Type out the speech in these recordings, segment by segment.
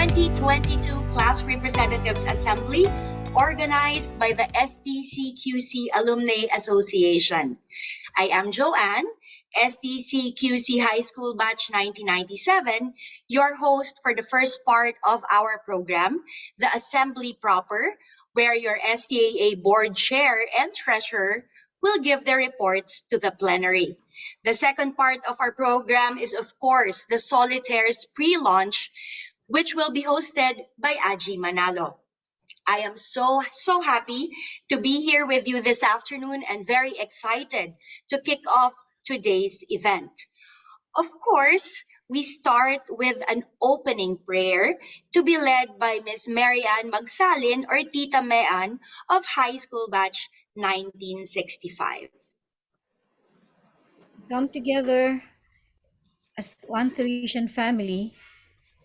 2022 Class Representatives Assembly organized by the STCQC Alumnae Association. I am Joanne, STCQC High School Batch 1997, your host for the first part of our program, the Assembly Proper, where your STAA Board Chair and Treasurer will give their reports to the plenary. The second part of our program is, of course, the Solitaires pre-launch, which will be hosted by Aji Manalo. I am so happy to be here with you this afternoon and very excited to kick off today's event. Of course, we start with an opening prayer to be led by Miss Marianne Magsalin or Tita Mean of High School Batch 1965. Come together as one Theresian family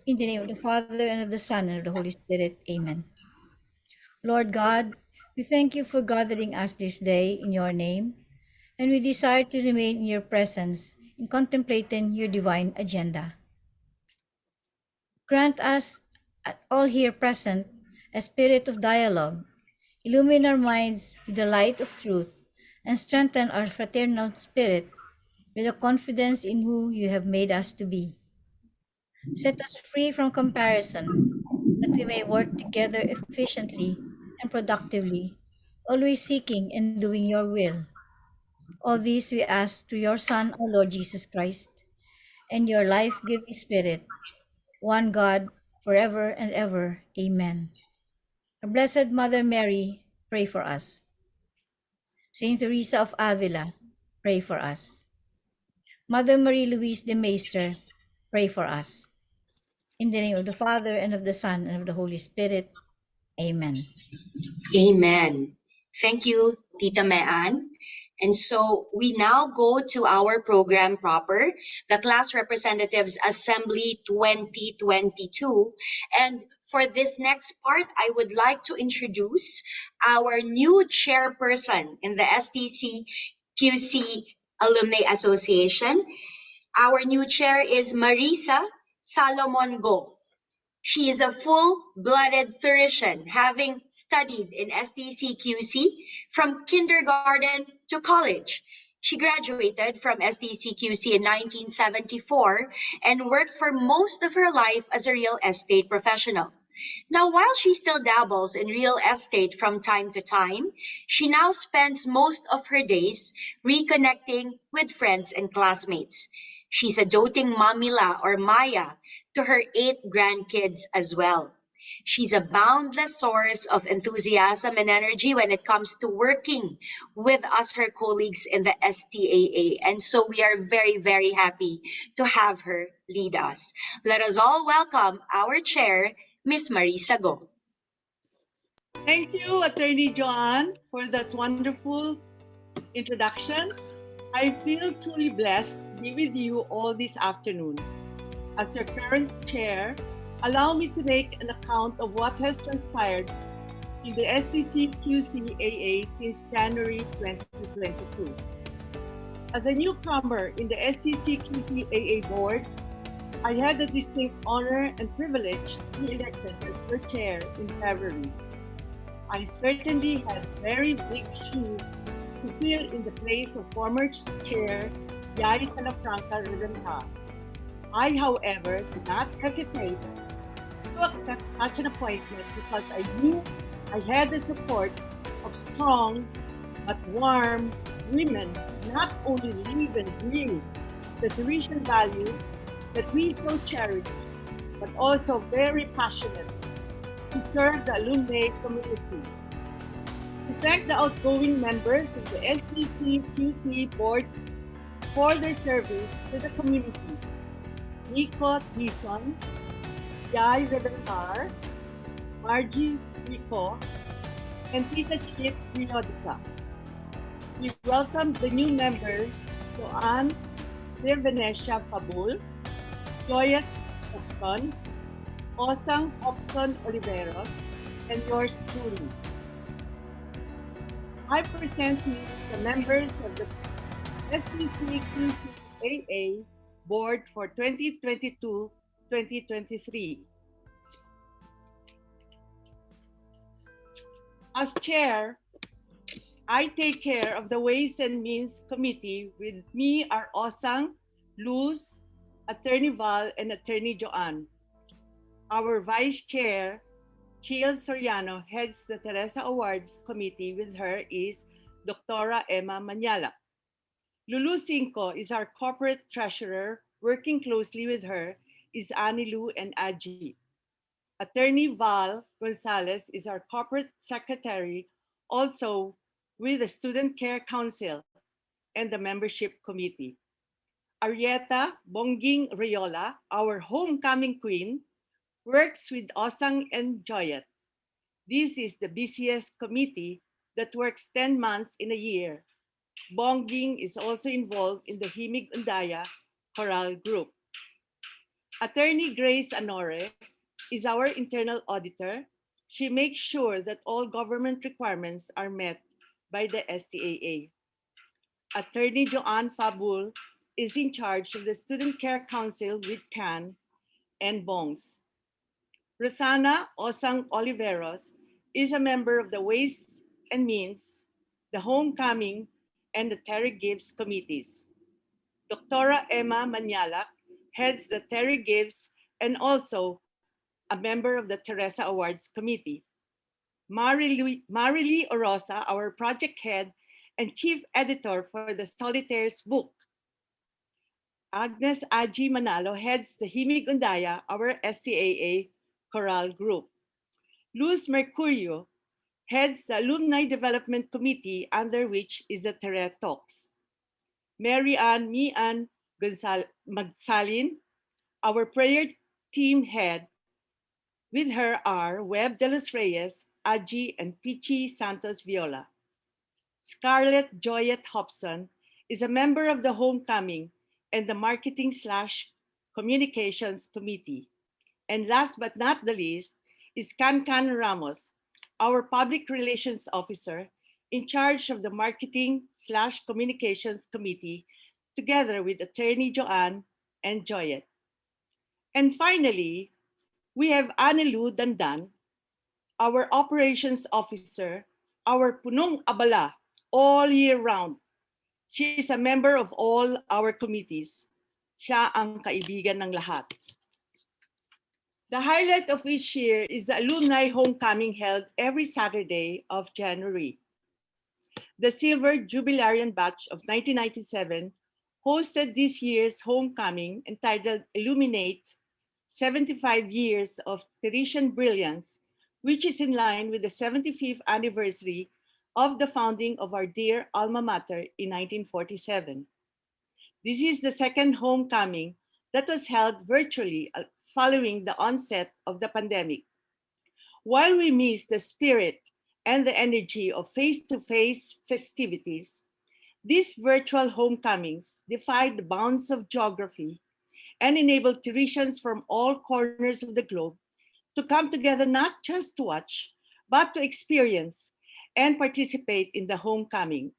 in the name of the Father and of the Son and of the Holy Spirit. Amen. Lord God, we thank you for gathering us this day in your name, and we desire to remain in your presence in contemplating your divine agenda. Grant us, all here present, a spirit of dialogue, illumine our minds with the light of truth, and strengthen our fraternal spirit with the confidence in who you have made us to be. Set us free from comparison, that we may work together efficiently and productively, always seeking and doing your will. All this we ask through your Son, our Lord Jesus Christ, and your life-giving Spirit, one God, forever and ever. Amen. Our Blessed Mother Mary, pray for us. Saint Theresa of Avila, pray for us. Mother Marie-Louise de Maistre, pray for us. In the name of the Father, and of the Son, and of the Holy Spirit. Amen. Amen. Thank you, Tita Mean. And so we now go to our program proper, the Class Representatives Assembly 2022. And for this next part, I would like to introduce our new chairperson in the STCQC Alumnae Association. Our new chair is Marisa Salomon Go. She is a full-blooded Theresian, having studied in STCQC from kindergarten to college. She graduated from STCQC in 1974 and worked for most of her life as a real estate professional. Now, while she still dabbles in real estate from time to time, she now spends most of her days reconnecting with friends and classmates. She's a doting mamila or Maya to her 8 grandkids as well. She's a boundless source of enthusiasm and energy when it comes to working with us, her colleagues in the STAA. And so we are very happy to have her lead us. Let us all welcome our chair, Miss Marisa Go. Thank you, Attorney Joanne, for that wonderful introduction. I feel truly blessed to be with you all this afternoon. As your current chair, allow me to make an account of what has transpired in the STCQC-AA since January 2022. As a newcomer in the STCQC-AA board, I had the distinct honor and privilege to be elected as your chair in February. I certainly had very big shoes to fill in the place of former chair Yari Salafranca Riventa. I, however, did not hesitate to accept such an appointment because I knew I had the support of strong but warm women, not only live and breathe the Theresian values that we so cherish, but also very passionate to serve the alumni community. To thank the outgoing members of the STCQC board for their service to the community. Nico Dison, Jai Rebentar, Margie Rico, and Tita Chip Vinodica. We welcome the new members, Joanne de Venecia Fabul, Joyet Opson, Osang Opson Oliveros, and yours truly. I present to you the members of the STCQC-AA Board for 2022-2023. As chair, I take care of the Ways and Means Committee. With me are Osang, Luz, Attorney Val, and Attorney Joanne. Our vice chair, Chiel Soriano, heads the Theresa Awards Committee. With her is Dr. Emma Manyala. Lulu Cinco is our corporate treasurer. Working closely with her is Annie Lu and Aji. Attorney Val Gonzalez is our corporate secretary, also with the Student Care Council and the membership committee. Arieta Bonging Rayola, our homecoming queen, works with Osang and Joyet. This is the busiest committee that works 10 months in a year. Bonging is also involved in the Himig Undaya Choral Group. Attorney Grace Anore is our internal auditor. She makes sure that all government requirements are met by the STAA. Attorney Joanne Fabul is in charge of the Student Care Council with CAN and BONGS. Rosana Osang Oliveros is a member of the Ways and Means, the Homecoming, and the Terry Gibbs committees. Dr. Emma Manyalak heads the Terry Gibbs and also a member of the Theresa Awards Committee. Marilee Orosa, our project head and chief editor for the Solitaires book. Agnes Aji Manalo heads the Himig Undaya, our STAA choral group. Luz Mercurio heads the Alumni Development Committee, under which is the Tere Talks. Mary Ann Mian Magsalin, our prayer team head. With her are Webb de los Reyes, Aji, and Pichi Santos Viola. Scarlett Joyet Hobson is a member of the Homecoming and the Marketing/Communications Committee. And last but not the least is Cancan Ramos, our Public Relations Officer in charge of the Marketing/Communications Committee, together with Attorney Joanne and Joyet. And finally, we have Anelu Dandan, our Operations Officer, our punong abala all year round. She is a member of all our committees. Siya ang kaibigan ng lahat. The highlight of each year is the Alumni Homecoming held every Saturday of January. The Silver Jubilarian Batch of 1997 hosted this year's homecoming entitled Illuminate 75 Years of Teresian Brilliance, which is in line with the 75th anniversary of the founding of our dear alma mater in 1947. This is the second homecoming that was held virtually following the onset of the pandemic. While we miss the spirit and the energy of face-to-face festivities, these virtual homecomings defied the bounds of geography and enabled Teresians from all corners of the globe to come together not just to watch, but to experience and participate in the homecoming.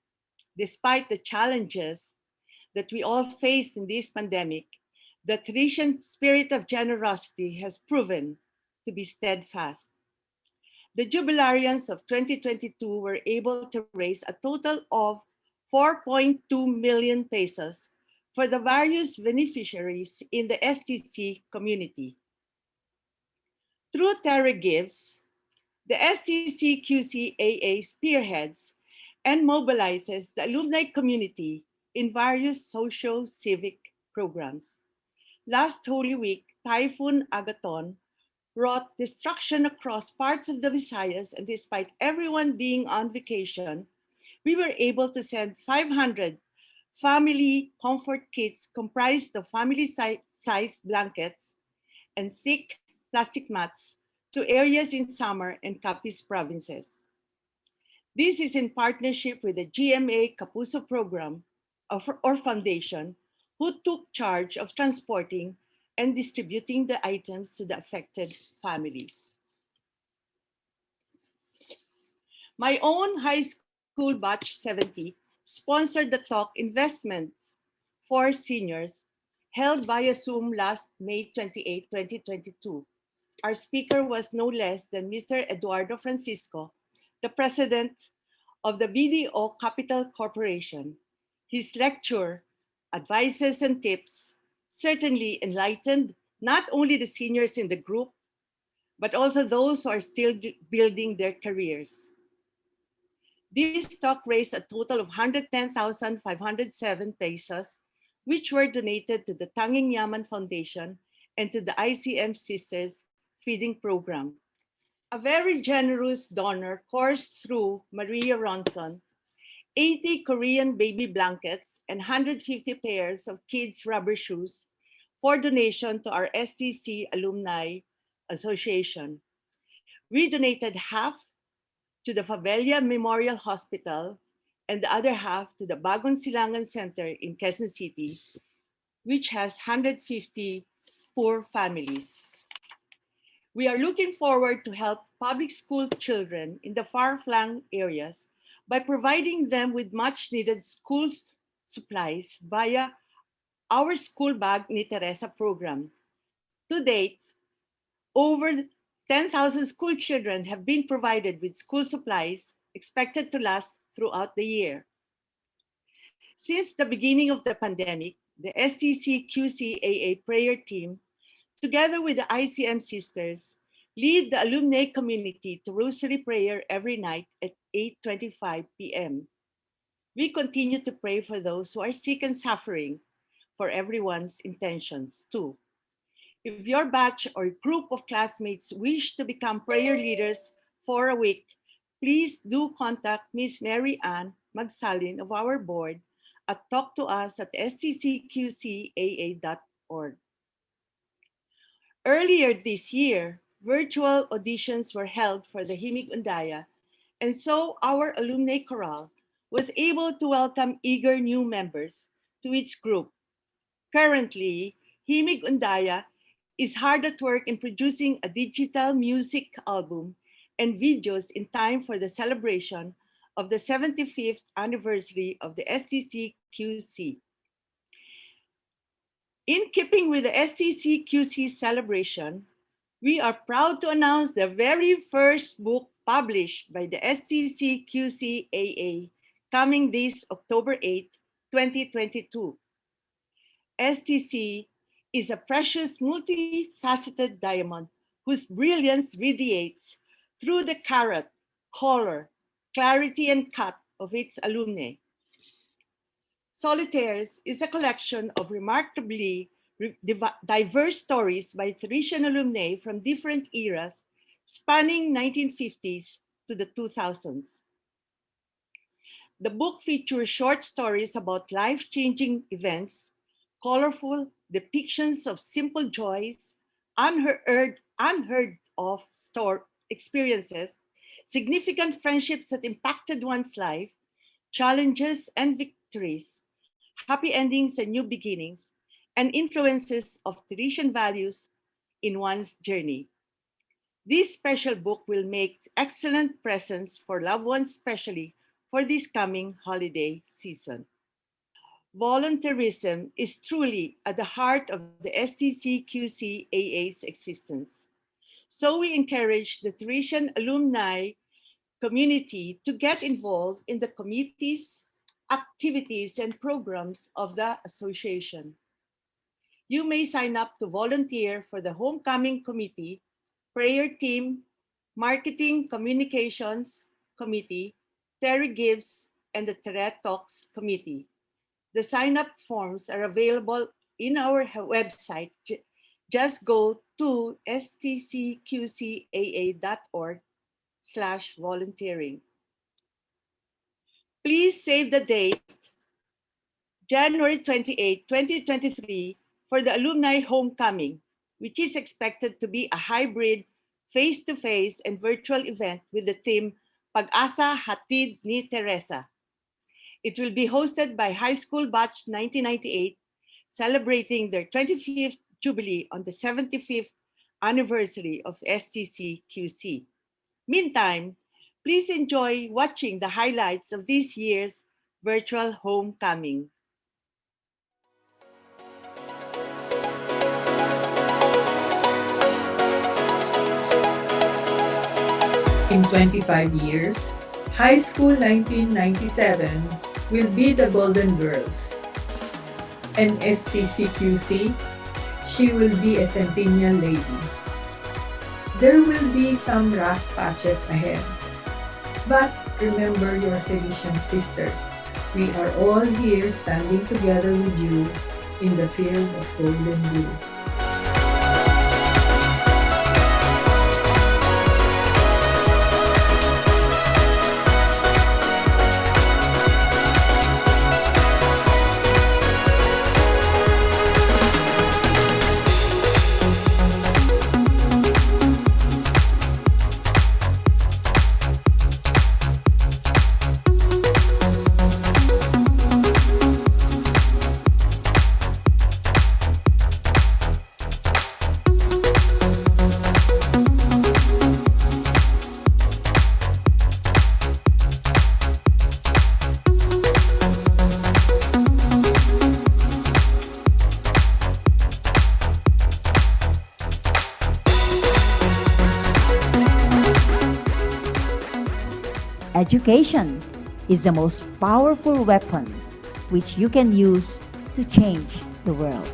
Despite the challenges that we all face in this pandemic, the Teresian spirit of generosity has proven to be steadfast. The jubilarians of 2022 were able to raise a total of 4.2 million pesos for the various beneficiaries in the STC community. Through Terra Gives, the STC QCAA spearheads and mobilizes the alumni community in various socio-civic programs. Last Holy Week, Typhoon Agaton wrought destruction across parts of the Visayas, and despite everyone being on vacation, we were able to send 500 family comfort kits comprised of family-sized blankets and thick plastic mats to areas in Samar and Capiz provinces. This is in partnership with the GMA Kapuso program or foundation, who took charge of transporting and distributing the items to the affected families. My own high school batch 70 sponsored the talk Investments for Seniors, held via Zoom last May 28, 2022. Our speaker was no less than Mr. Eduardo Francisco, the president of the BDO Capital Corporation. His lecture, advices, and tips certainly enlightened not only the seniors in the group, but also those who are still building their careers. This talk raised a total of 110,507 pesos, which were donated to the Tanging Yaman Foundation and to the ICM Sisters Feeding Program. A very generous donor coursed through Maria Ronson 80 Korean baby blankets and 150 pairs of kids' rubber shoes for donation to our STC Alumni Association. We donated half to the Favela Memorial Hospital and the other half to the Bagong Silangan Center in Quezon City, which has 150 poor families. We are looking forward to help public school children in the far-flung areas by providing them with much-needed school supplies via our School Bag ni Theresa program. To date, over 10,000 school children have been provided with school supplies expected to last throughout the year. Since the beginning of the pandemic, the STC QCAA prayer team, together with the ICM sisters, lead the Alumnae community to rosary prayer every night at 8:25 p.m. We continue to pray for those who are sick and suffering, for everyone's intentions too. If your batch or group of classmates wish to become prayer leaders for a week, please do contact Miss Mary Ann Magsalin of our board at talktous@stcqcaa.org. Earlier this year, virtual auditions were held for the Himig Undaya, and so our alumni chorale was able to welcome eager new members to its group. Currently, Himig Undaya is hard at work in producing a digital music album and videos in time for the celebration of the 75th anniversary of the STCQC. In keeping with the STCQC celebration, we are proud to announce the very first book published by the STCQCAA coming this October 8, 2022. STC is a precious multifaceted diamond whose brilliance radiates through the carat, color, clarity, and cut of its alumni. Solitaires is a collection of remarkably diverse stories by Theresian alumni from different eras, spanning 1950s to the 2000s. The book features short stories about life-changing events, colorful depictions of simple joys, unheard of store experiences, significant friendships that impacted one's life, challenges and victories, happy endings and new beginnings, and influences of Theresian values in one's journey. This special book will make excellent presents for loved ones, especially for this coming holiday season. Volunteerism is truly at the heart of the STCQCAA's existence. So we encourage the Theresian alumni community to get involved in the committees, activities, and programs of the association. You may sign up to volunteer for the Homecoming Committee, Prayer Team, Marketing Communications Committee, Terry Gives, and the Tere Talks Committee. The sign-up forms are available in our website. Just go to stcqcaa.org/volunteering. Please save the date, January 28, 2023, for the Alumni Homecoming, which is expected to be a hybrid face-to-face and virtual event with the theme Pag-asa Hatid ni Theresa. It will be hosted by High School Batch 1998, celebrating their 25th Jubilee on the 75th anniversary of STCQC. Meantime, please enjoy watching the highlights of this year's virtual homecoming. in 25 years, High School 1997 will be the Golden Girls. And STCQC, she will be a Centennial Lady. There will be some rough patches ahead. But remember your Felician sisters. We are all here standing together with you in the field of golden blue. Education is the most powerful weapon which you can use to change the world.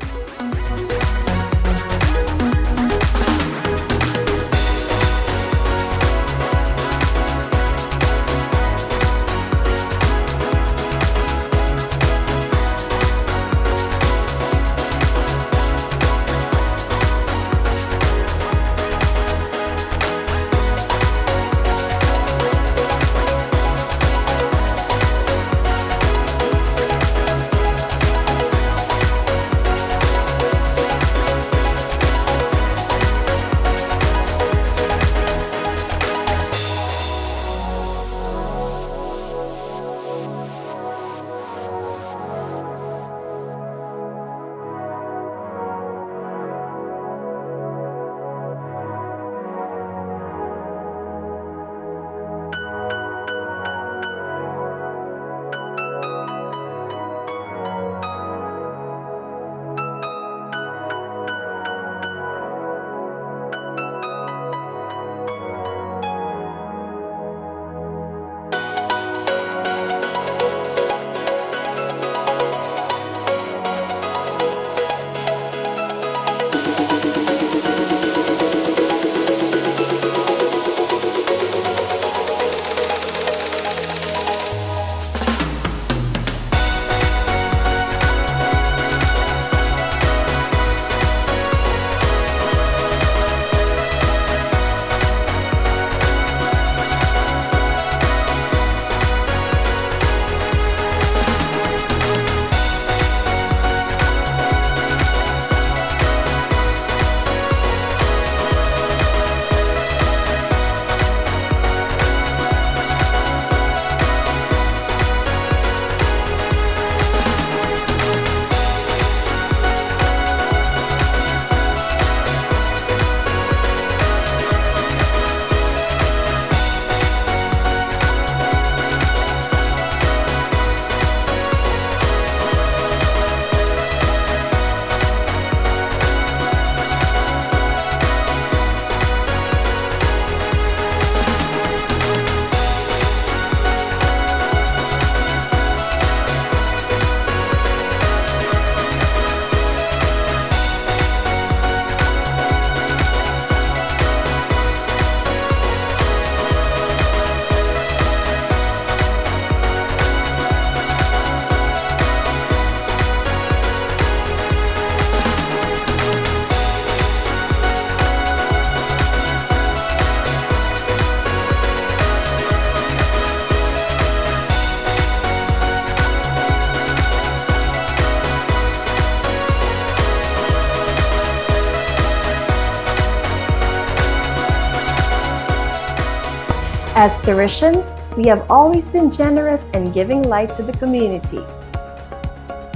As Theresians, we have always been generous and giving light to the community.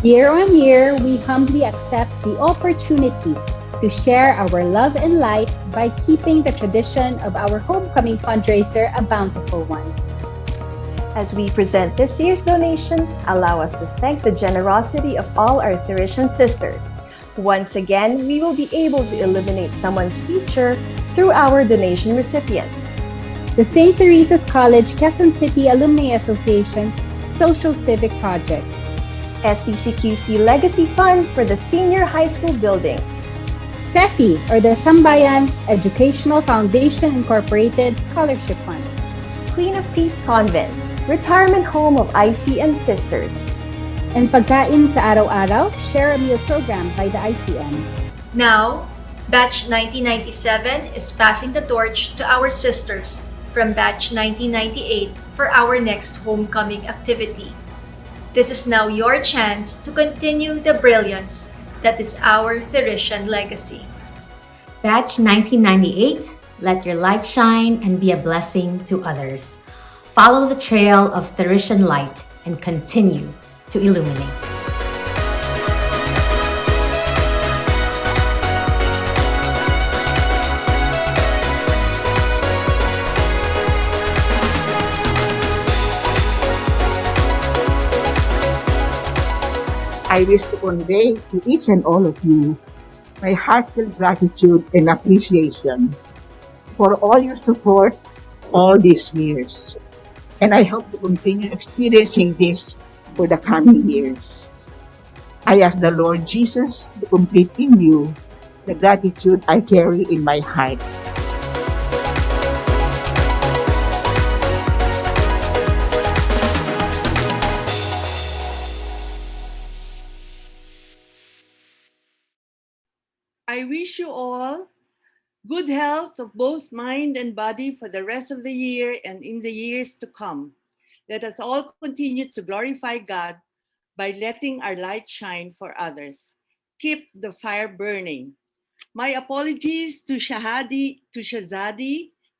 Year on year, we humbly accept the opportunity to share our love and light by keeping the tradition of our homecoming fundraiser a bountiful one. As we present this year's donation, allow us to thank the generosity of all our Theresian sisters. Once again, we will be able to illuminate someone's future through our donation recipients. the St. Teresa's College Quezon City Alumnae Association's social civic projects. STCQC Legacy Fund for the Senior High School building. SEFI, or the Sambayan Educational Foundation Incorporated Scholarship Fund. Queen of Peace Convent, retirement home of ICM Sisters. And Pagkain sa Araw-Araw, Share a Meal program by the ICM. Now, Batch 1997 is passing the torch to our sisters from Batch 1998 for our next homecoming activity. This is now your chance to continue the brilliance that is our Theresian legacy. Batch 1998, let your light shine and be a blessing to others. Follow the trail of Theresian light and continue to illuminate. I wish to convey to each and all of you my heartfelt gratitude and appreciation for all your support all these years. And I hope to continue experiencing this for the coming years. I ask the Lord Jesus to complete in you the gratitude I carry in my heart. I wish you all good health of both mind and body for the rest of the year and in the years to come. Let us all continue to glorify God by letting our light shine for others. Keep the fire burning. My apologies to Shazadi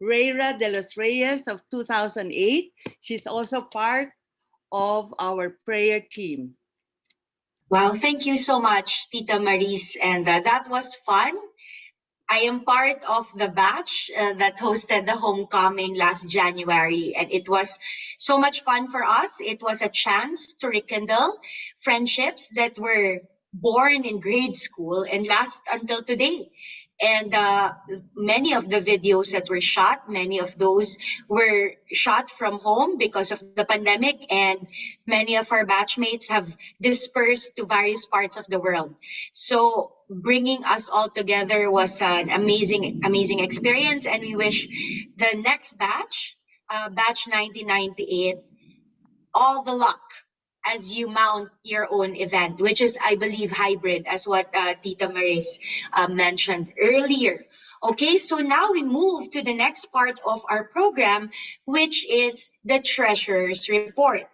Reyra de los Reyes of 2008. She's also part of our prayer team. Wow, thank you so much, Tita Maris. And that was fun. I am part of the batch that hosted the homecoming last January, and it was so much fun for us. It was a chance to rekindle friendships that were born in grade school and last until today. And many of the videos that were shot, many of those were shot from home because of the pandemic, and many of our batchmates have dispersed to various parts of the world. So bringing us all together was an amazing experience, and we wish the next batch, batch 1998, all the luck as you mount your own event, which is, I believe, hybrid, as what Tita Maris mentioned earlier. Okay, so now we move to the next part of our program, which is the Treasurer's Report.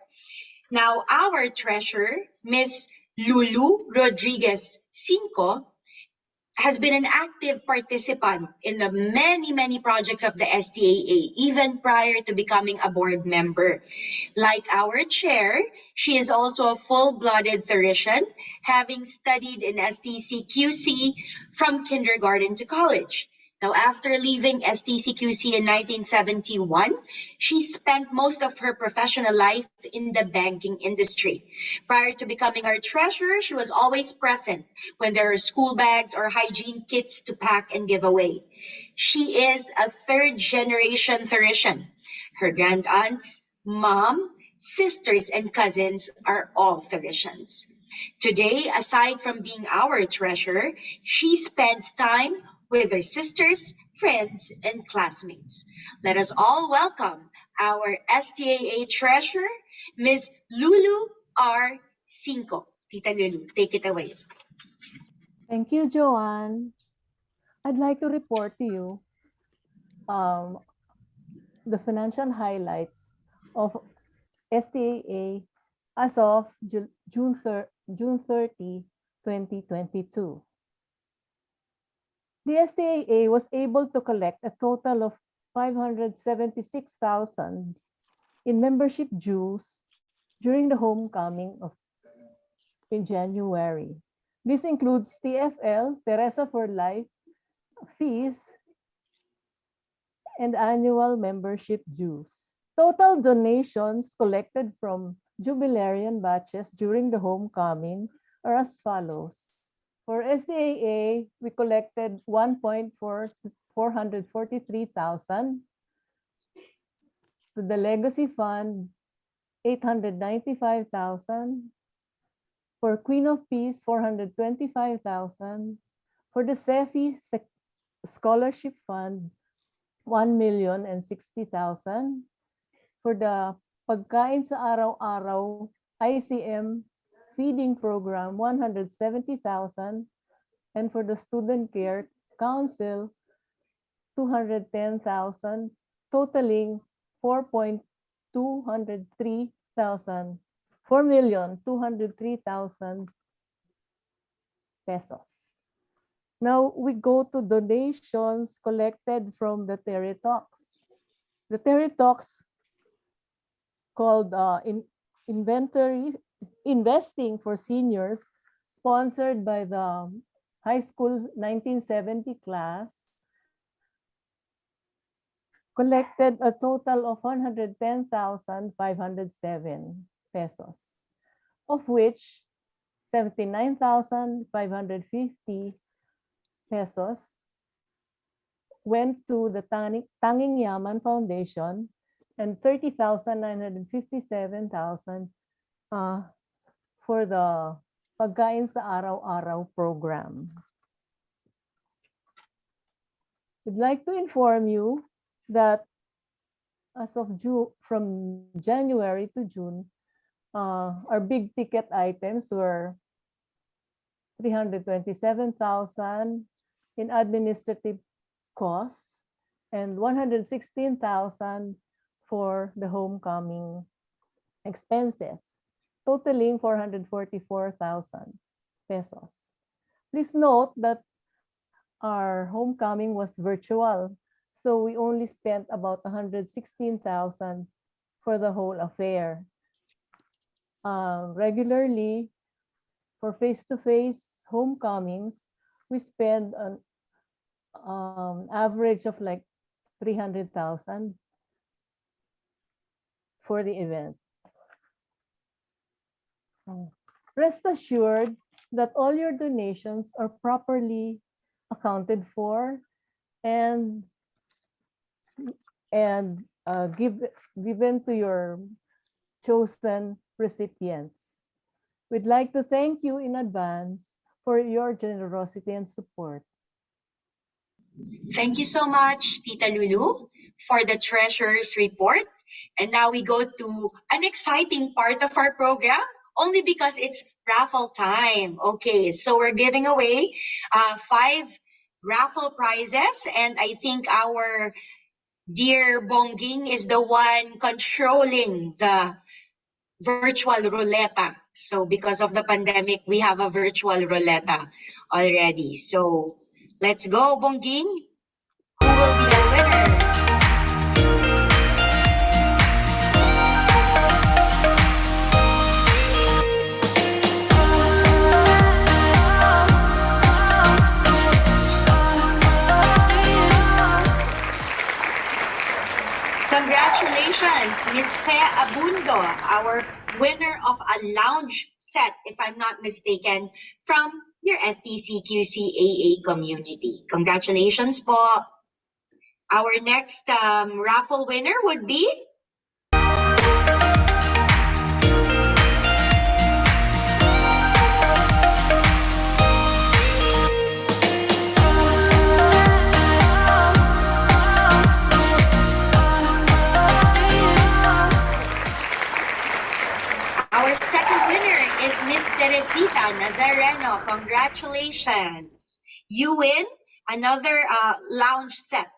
Now, our treasurer, Miss Lulu Rodriguez Cinco, has been an active participant in the many projects of the STAA, even prior to becoming a board member. Like our chair, she is also a full-blooded Theresian, having studied in STCQC from kindergarten to college. Now, after leaving STCQC in 1971, she spent most of her professional life in the banking industry. Prior to becoming our treasurer, she was always present when there are school bags or hygiene kits to pack and give away. She is a third-generation Theresian. Her grand-aunts, mom, sisters, and cousins are all Theresians. Today, aside from being our treasurer, she spends time with her sisters, friends, and classmates. Let us all welcome our STAA treasurer, Ms. Lulu R. Cinco. Tita Lulu, take it away. Thank you, Joanne. I'd like to report to you the financial highlights of STAA as of June 30, 2022. The STAA was able to collect a total of 576,000 in membership dues during the homecoming in January. This includes TFL, Theresa for Life, fees, and annual membership dues. Total donations collected from jubilarian batches during the homecoming are as follows. For STAA, we collected 1,443,000. To the Legacy Fund, 895,000. For Queen of Peace, 425,000. For the SEFI Scholarship Fund, 1,060,000. For the Pagkain sa Araw-Araw ICM Feeding Program, 170,000. And for the Student Care Council, 210,000, totaling 4,203,000, 4,203,000 pesos. Now we go to donations collected from the Terry Talks. The Terry Talks called Inventory Investing for Seniors, sponsored by the high school 1970 class, collected a total of 110,507 pesos, of which 79,550 pesos went to the Tanging Yaman Foundation and 30,957,000 for the Pagkain sa Araw-Araw program. We'd like to inform you that as of from January to June, our big ticket items were 327,000 in administrative costs and 116,000 for the homecoming expenses, totaling 444,000 pesos. Please note that our homecoming was virtual, so we only spent about 116,000 for the whole affair. Regularly, for face-to-face homecomings, we spend an average of like 300,000 for the event. Rest assured that all your donations are properly accounted for and given to your chosen recipients. We'd like to thank you in advance for your generosity and support. Thank you so much, Tita Lulu, for the treasurer's report. And now we go to an exciting part of our program, only because it's raffle time. Okay, so we're giving away 5 raffle prizes, and I think our dear Bongging is the one controlling the virtual roulette. So because of the pandemic, we have a virtual roulette already. So let's go, Bongging. Who will be our winner? Congratulations, Miss Fe Abundo, our winner of a lounge set, if I'm not mistaken, from your STCQC community. Congratulations po. Our next raffle winner would be Miss Teresita Nazareno. Congratulations. You win another lounge set.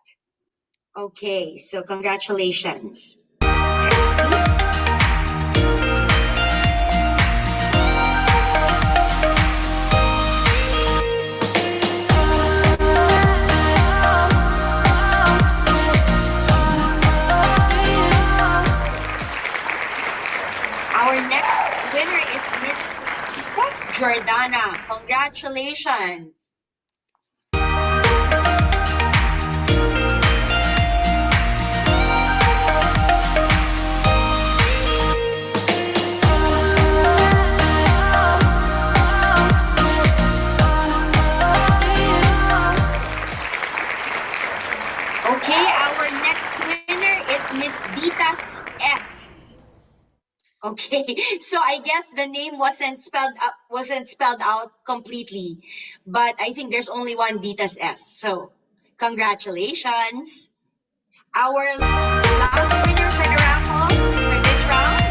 Okay, so congratulations. Next, please. Our next winner is Miss Jordana. Congratulations. Okay, our next winner is Miss Dita Okay, so I guess the name wasn't spelled out completely, but I think there's only one Dita's S. So congratulations. Our last winner for the raffle for this round.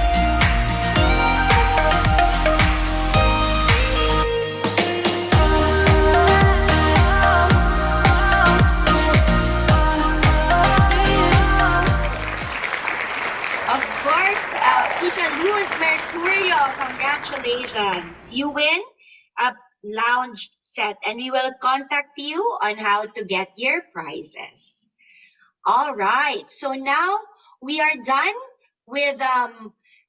Of course, Tita Luz Mercurio, congratulations. You win a lounge set, and we will contact you on how to get your prizes. All right, so now we are done with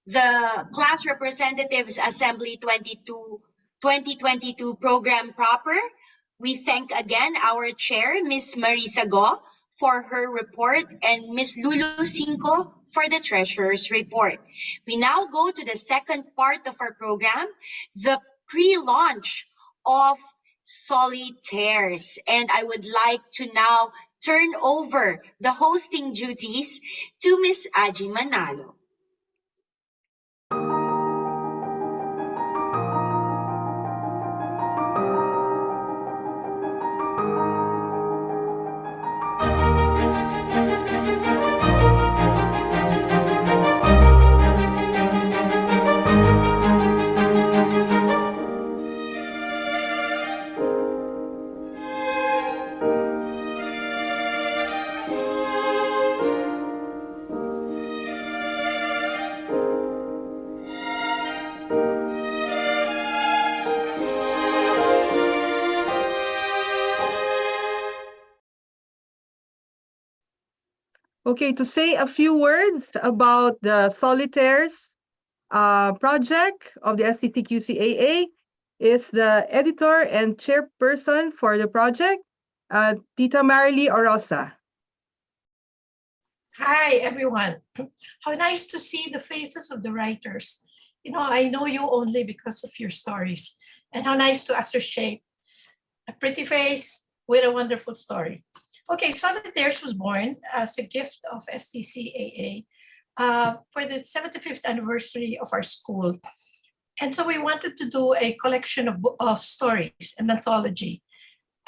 the Class Representatives Assembly 2022 program proper. We thank again our chair, Miss Marisa Go, for her report, and Miss Lulu Cinco for the treasurer's report. We now go to the second part of our program, the pre-launch of Solitaires. And I would like to now turn over the hosting duties to Miss Aji Manalo. Okay, to say a few words about the Solitaires project of the SCTQCAA is the editor and chairperson for the project, Tita Marilee Orosa. Hi, everyone. How nice to see the faces of the writers. You know, I know you only because of your stories. And how nice to associate a pretty face with a wonderful story. Okay, Solitaires was born as a gift of STCAA for the 75th anniversary of our school. And so we wanted to do a collection of stories, an anthology.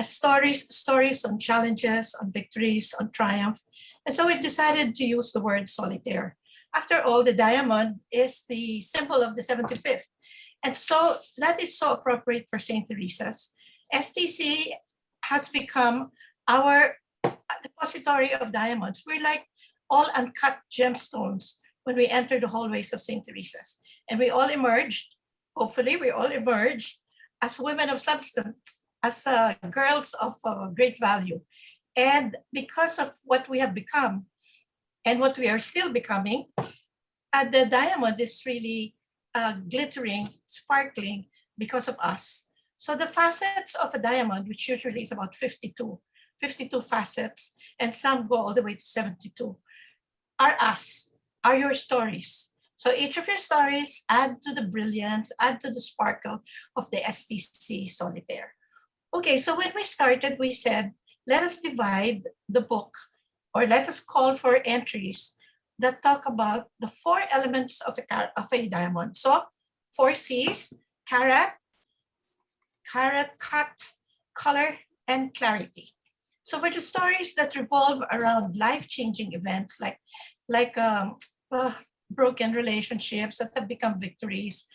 Stories on challenges, on victories, on triumph. And so we decided to use the word solitaire. After all, the diamond is the symbol of the 75th. And so that is so appropriate for St. Teresa's. STC has become our depository of diamonds. We're like all uncut gemstones when we enter the hallways of St. Teresa's. And we all emerged, hopefully we all emerged as women of substance, as girls of great value. And because of what we have become and what we are still becoming, the diamond is really glittering, sparkling because of us. So the facets of a diamond, which usually is about 52 facets, and some go all the way to 72, are us, are your stories. So each of your stories add to the brilliance, add to the sparkle of the STC Solitaire. Okay, so when we started, we said, let us divide the book, or let us call for entries that talk about the 4 elements of a diamond. So 4 C's: carat, cut, color, and clarity. So for the stories that revolve around life-changing events like broken relationships that have become victories,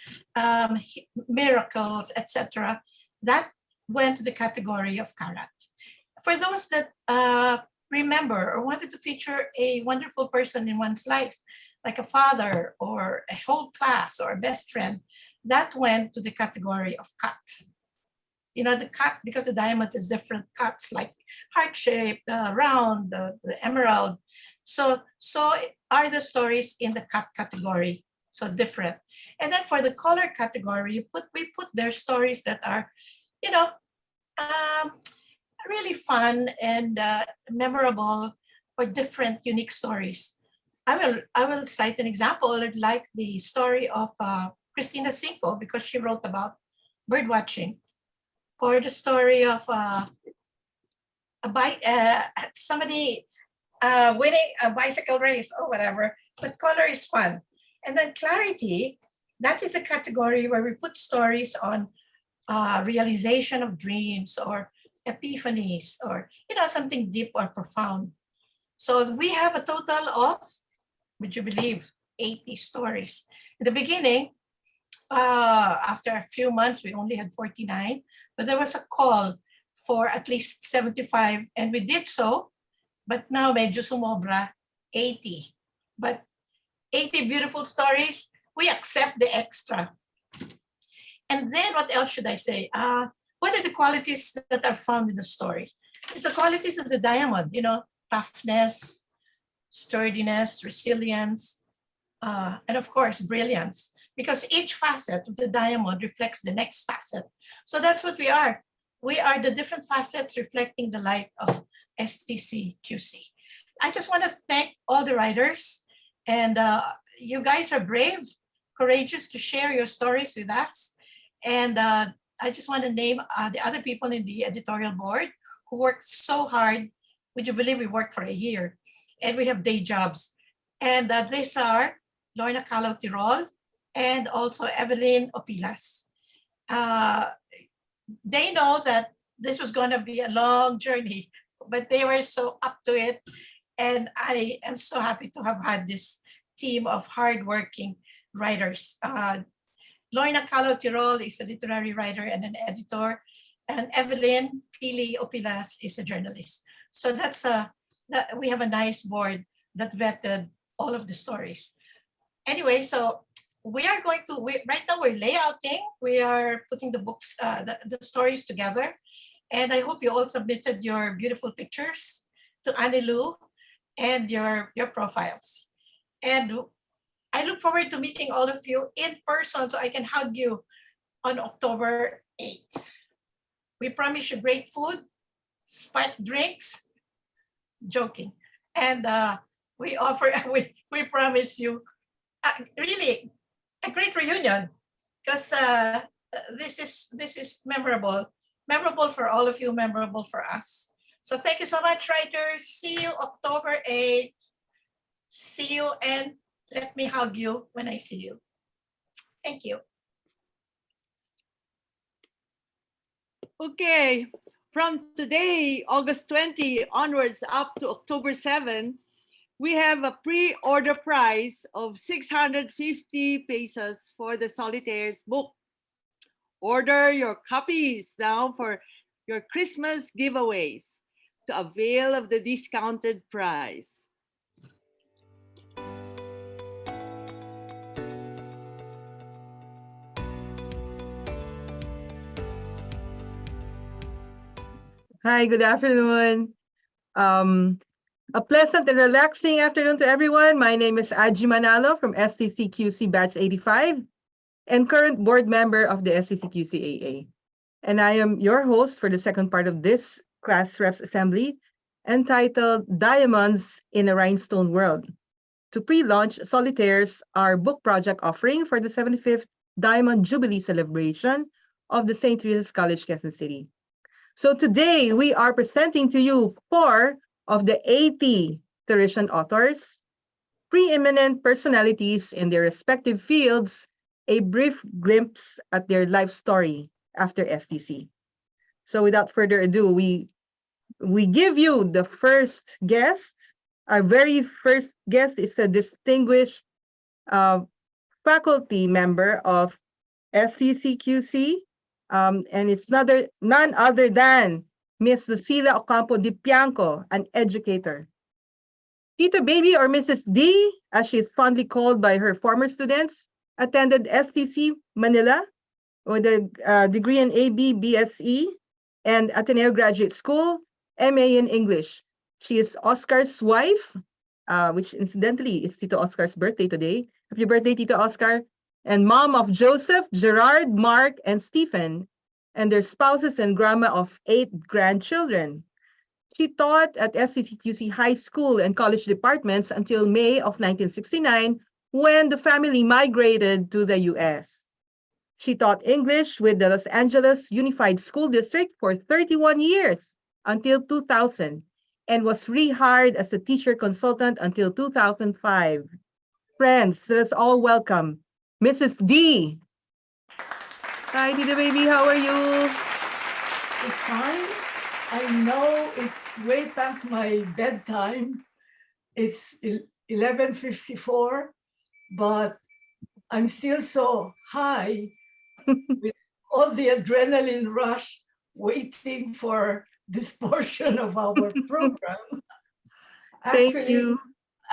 miracles, etc., that went to the category of carat. For those that remember or wanted to feature a wonderful person in one's life, like a father or a whole class or a best friend, that went to the category of cut. You know, the cut, because the diamond is different cuts, like heart shape, the round, the emerald. So are the stories in the cut category, so different. And then for the color category, we put their stories that are, you know, really fun and memorable, or different, unique stories. I will cite an example, like the story of Christina Cinco, because she wrote about bird watching, or the story of somebody winning a bicycle race or whatever. But color is fun. And then clarity, that is the category where we put stories on realization of dreams or epiphanies or, something deep or profound. So we have a total of, would you believe, 80 stories. In the beginning, after a few months, we only had 49, but there was a call for at least 75, and we did so, but now medyo sumobra, 80. But 80 beautiful stories, we accept the extra. And then what else should I say? What are the qualities that are found in the story? It's the qualities of the diamond, toughness, sturdiness, resilience, and of course, brilliance, because each facet of the diamond reflects the next facet. So that's what we are. We are the different facets reflecting the light of STCQC. I just want to thank all the writers, and you guys are brave, courageous to share your stories with us. And I just want to name the other people in the editorial board who worked so hard. Would you believe we worked for a year? And we have day jobs. And these are Lorna Calao-Tirol and also Evelyn Opilas. They know that this was going to be a long journey, but they were so up to it. And I am so happy to have had this team of hardworking writers. Lorna Calao-Tirol is a literary writer and an editor, and Evelyn Pili Opilas is a journalist. So we have a nice board that vetted all of the stories. Anyway, so we are going to, right now we're layouting, we are putting the books, the stories together. And I hope you all submitted your beautiful pictures to Annie Lou and your profiles. And I look forward to meeting all of you in person so I can hug you on October 8th. We promise you great food, spiked drinks, joking. And we promise you really a great reunion, because this is memorable for all of you, memorable for us. So thank you so much, writers. See you October 8th. See you, and let me hug you when I see you. Thank you. Okay, from today, August 20 onwards up to October 7, we have a pre-order price of 650 pesos for the Solitaires book. Order your copies now for your Christmas giveaways to avail of the discounted price. Hi, good afternoon. A pleasant and relaxing afternoon to everyone. My name is Aji Manalo from SCCQC Batch 85 and current board member of the SCCQC-AA. And I am your host for the second part of this class reps assembly entitled Diamonds in a Rhinestone World, to pre-launch Solitaires, our book project offering for the 75th Diamond Jubilee celebration of the St. Teresa's College, Quezon City. So today we are presenting to you 4 of the 80 Theresian authors, preeminent personalities in their respective fields, a brief glimpse at their life story after STC. So without further ado, we give you the first guest. Our very first guest is a distinguished faculty member of SCCQC, and it's none other than Miss Lucila Ocampo Di Pianco, an educator. Tita Baby, or Mrs. D, as she is fondly called by her former students, attended STC Manila with a degree in AB, BSE, and Ateneo Graduate School, MA in English. She is Oscar's wife, which incidentally is Tito Oscar's birthday today. Happy birthday, Tito Oscar. And mom of Joseph, Gerard, Mark, and Stephen, and their spouses and grandma of 8 grandchildren. She taught at SCCQC High School and College departments until May of 1969, when the family migrated to the US. She taught English with the Los Angeles Unified School District for 31 years until 2000, and was rehired as a teacher consultant until 2005. friends. Let's all welcome Mrs. D. Hi, Tita Baby. How are you? It's fine. I know it's way past my bedtime. It's 11:54, but I'm still so high with all the adrenaline rush waiting for this portion of our program. Thank Actually, you.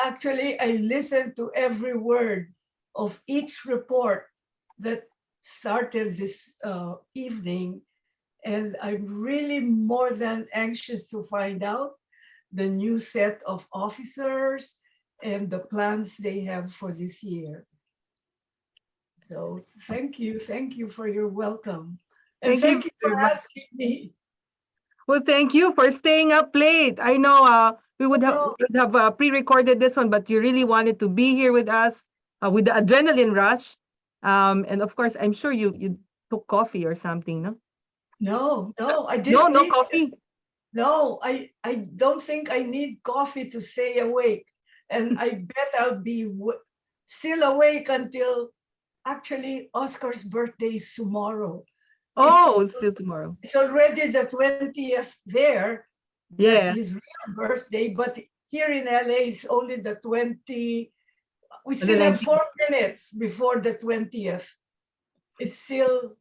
actually, I listened to every word of each report that started this evening, and I'm really more than anxious to find out the new set of officers and the plans they have for this year. So thank you for your welcome. And Thank you thank you for very much. asking me. Well, thank you for staying up late. I know we No, would have pre-recorded this one, but you really wanted to be here with us with the adrenaline rush. And of course, I'm sure you took coffee or something, no? no, I No, didn't no need. coffee. No, I don't think I need coffee to stay awake. And I bet I'll be still awake until actually Oscar's birthday is tomorrow. Oh, it's still tomorrow. It's already the 20th there. That's Yeah. his real birthday, but here in LA, it's only the 20. We The still have 19th. 4 minutes before the 20th. It's still,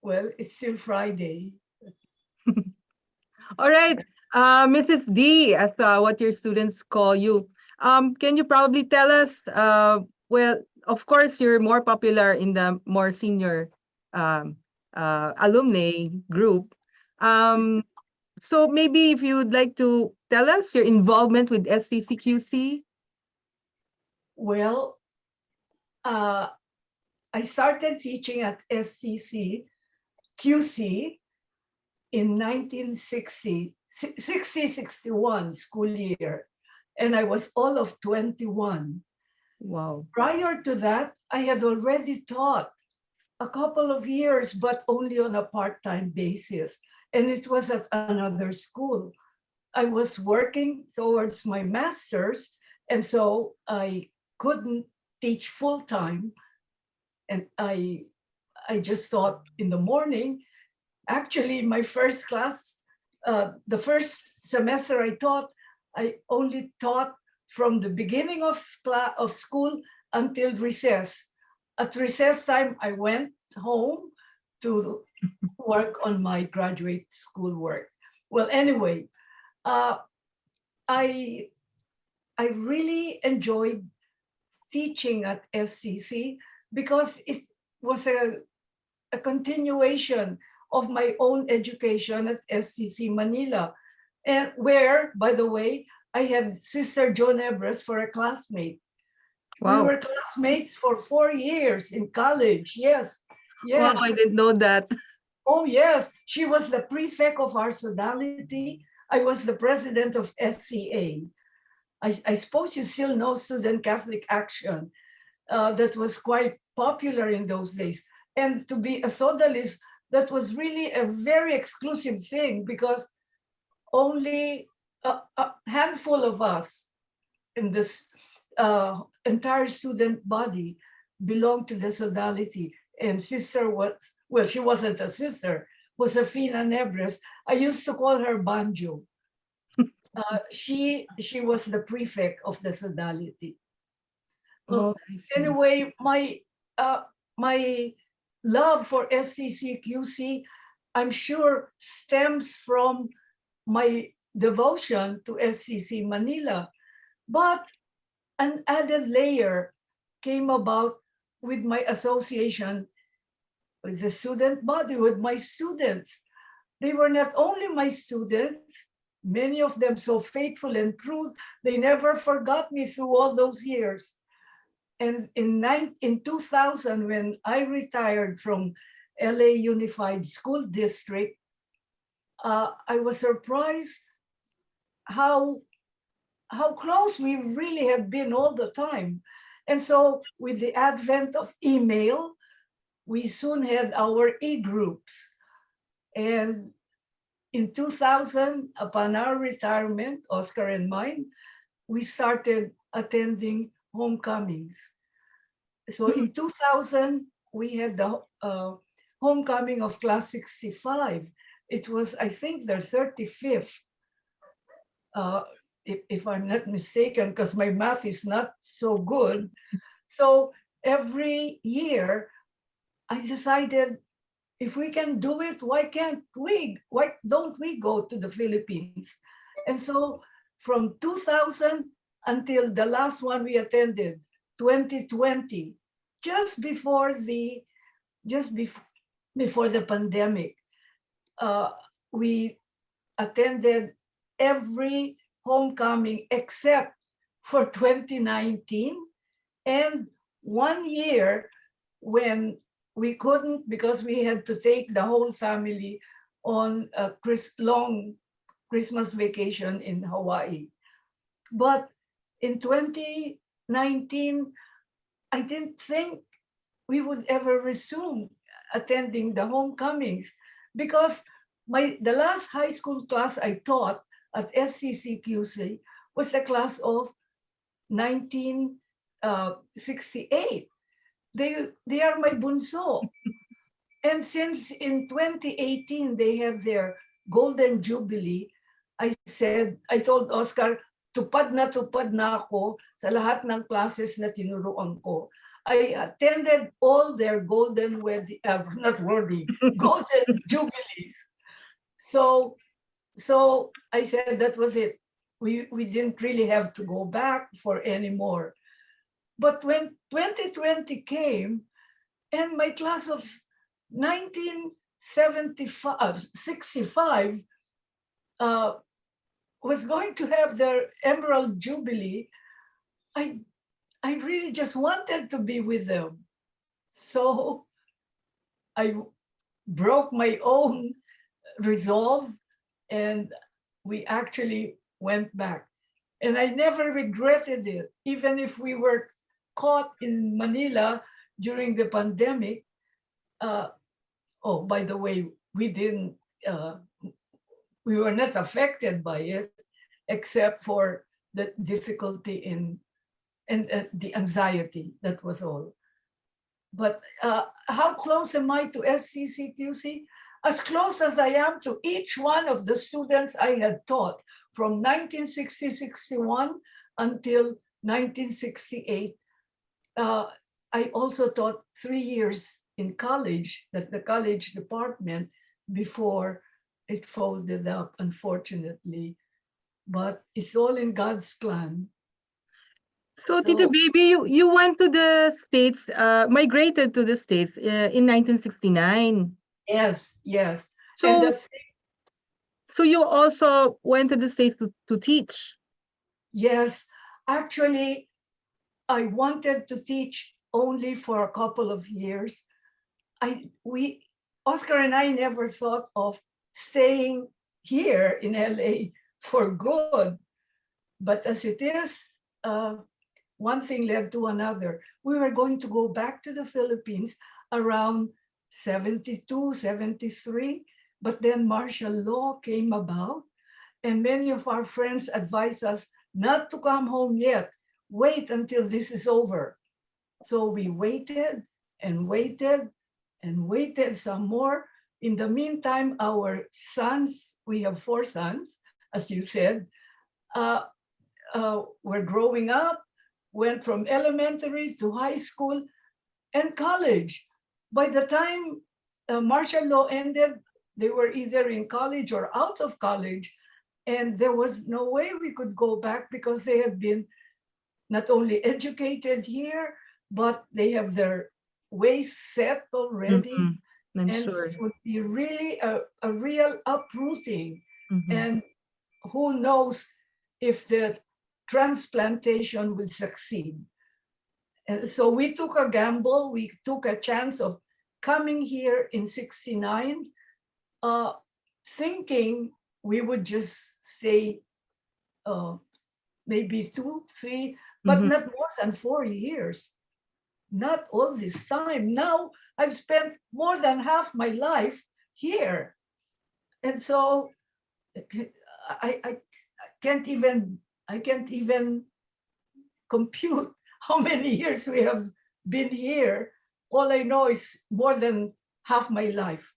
well, it's still Friday. All right, Mrs. D, as what your students call you. Can you probably tell us? Well, of course, you're more popular in the more senior um, alumni group. Um, so maybe if you would like to tell us your involvement with STCQC. Well, I started teaching at STC QC in 1960, 61 school year, and I was all of 21. Wow. Prior to that, I had already taught a couple of years, but only on a part-time basis, and it was at another school. I was working towards my master's, and so I couldn't teach full-time, and I just taught in the morning. Actually, my first class, the first semester I only taught from the beginning of school until recess. At recess time, I went home to work on my graduate school work. Well, anyway, uh, I I really enjoyed teaching at STC because it was a continuation of my own education at STC Manila, and where, by the way, I had Sister Joan Ebres for a classmate. We Wow. were classmates for 4 years in college. Yes, Wow, yes. I didn't know that. Oh, yes. She was the prefect of our sodality. I was the president of SCA. I suppose you still know Student Catholic Action. That was quite popular in those days. And to be a sodalist, that was really a very exclusive thing because only a handful of us in this entire student body belonged to the sodality. And sister was, well, she wasn't a sister, was Afina Nebres. I used to call her Banjo. She was the prefect of the sodality. Well, Oh, I see. anyway, my love for STCQC, I'm sure, stems from my devotion to STC Manila. But an added layer came about with my association with the student body, with my students. They were not only my students, many of them so faithful and true, they never forgot me through all those years. And in 2000, when I retired from LA Unified School District, I was surprised how close we really have been all the time. And so with the advent of email, we soon had our e-groups. And in 2000, upon our retirement, Oscar and mine, we started attending homecomings. So in 2000, we had the homecoming of Class 65. It was, I think, their 35th, if I'm not mistaken, because my math is not so good. So every year, I decided, if we can do it, why can't we? Why don't we go to the Philippines? And so from 2000 until the last one we attended, 2020, just before the pandemic, we attended every homecoming except for 2019, and 1 year when we couldn't, because we had to take the whole family on a long Christmas vacation in Hawaii. But in 2019, I didn't think we would ever resume attending the homecomings, because the last high school class I taught at SCCQC was the class of 1968. They are my bunso. And since in 2018 they have their Golden Jubilee, I told Oscar, tupad na ako sa lahat ng classes na tinuruan ko. I attended all their golden golden jubilees. So I said that was it. We didn't really have to go back for any more. But when 2020 came, and my class of 65 was going to have their Emerald Jubilee, I really just wanted to be with them. So I broke my own resolve, and we actually went back. And I never regretted it, even if we were caught in Manila during the pandemic. By the way, we were not affected by it, except for the difficulty and the anxiety. That was all. But how close am I to SCCQC? As close as I am to each one of the students I had taught from 1960-61 until 1968. I also taught 3 years in college, at the college department, before it folded up, unfortunately. But it's all in God's plan. So Tita Baby, you went to the States, migrated to the States in 1969. Yes. So, so you also went to the States to teach? Yes, actually, I wanted to teach only for a couple of years. Oscar and I never thought of staying here in LA for good. But as it is, one thing led to another. We were going to go back to the Philippines around 72, 73, but then martial law came about, and many of our friends advised us not to come home yet. Wait until this is over. So we waited and waited and waited some more. In the meantime, our sons, we have 4 sons, as you said, were growing up, went from elementary to high school and college. By the time martial law ended, they were either in college or out of college, and there was no way we could go back, because they had been not only educated here, but they have their ways set already. I'm and sure. It would be really a real uprooting. And who knows if the transplantation will succeed. And so we took a gamble. We took a chance of coming here in 69, thinking we would just stay maybe 2, 3, but not more than 4 years. Not all this time. Now I've spent more than half my life here. And so I can't even compute how many years we have been here, all I know is more than half my life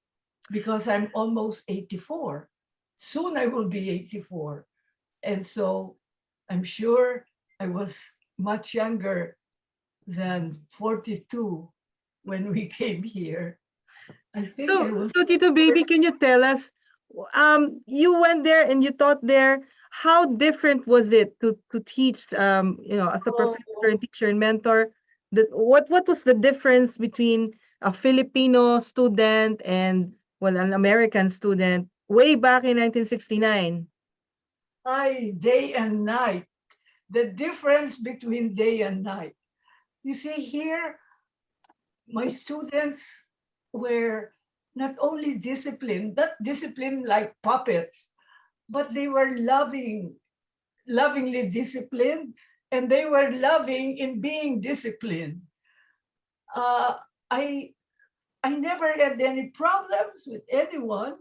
because I'm almost 84. Soon I will be 84. And so I'm sure I was much younger than 42 when we came here. I think I was. So Tito Baby, can you tell us, you went there and you taught there. How different was it to teach, as a professor and teacher and mentor? What was the difference between a Filipino student and, well, an American student way back in 1969? Day and night. The difference between day and night. You see, here, my students were not only disciplined, not disciplined like puppets, but they were lovingly disciplined, and they were loving in being disciplined. I never had any problems with anyone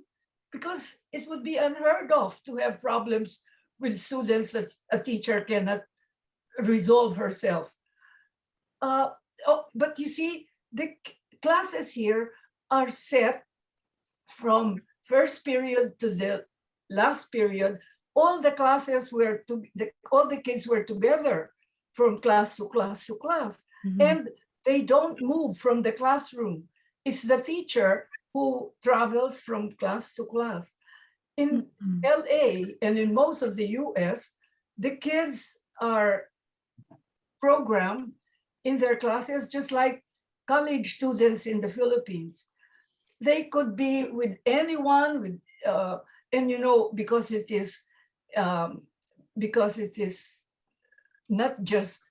because it would be unheard of to have problems with students that a teacher cannot resolve herself. But you see, the classes here are set from first period to the last period. All the classes were all the kids were together from class to class to class, and they don't move from the classroom. It's the teacher who travels from class to class. In LA and in most of the US, the kids are programmed in their classes just like college students in the Philippines. They could be with anyone, and because it is not just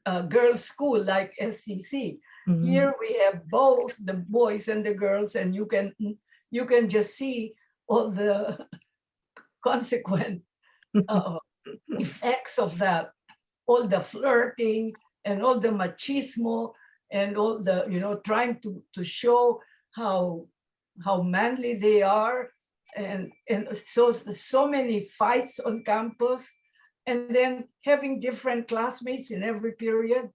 a girls' school like STC. Here we have both the boys and the girls, and you can just see all the consequent effects of that, all the flirting and all the machismo and all the trying to show how manly they are, and so many fights on campus, and then having different classmates in every period.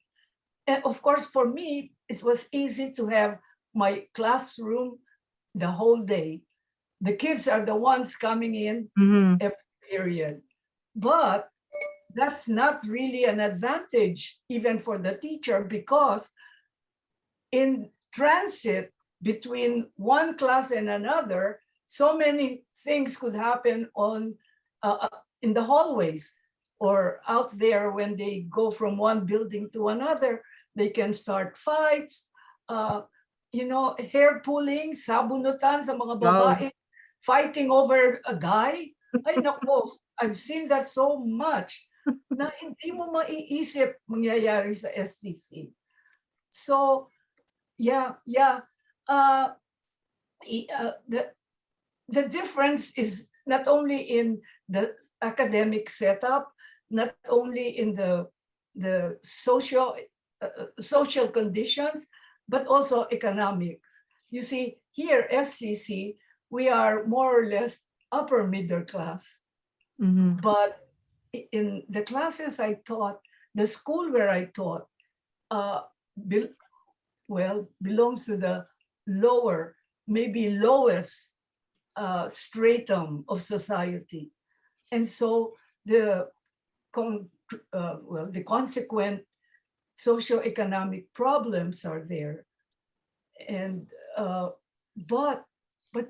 And of course, for me, it was easy to have my classroom the whole day. The kids are the ones coming in every period. But that's not really an advantage even for the teacher, because in transit between one class and another, so many things could happen in the hallways or out there. When they go from one building to another, they can start fights, hair pulling, sabunutan sa mga babae, fighting over a guy. Ay nako, I've seen that so much na hindi mo maiisip mangyayari sa STC. So, the difference is not only in the academic setup, not only in the social conditions, but also economics. You see, here, STC, we are more or less upper middle class. But in the classes I taught, the school where I taught, belongs to the lower, maybe lowest stratum of society. And so the consequent socioeconomic problems are there. And but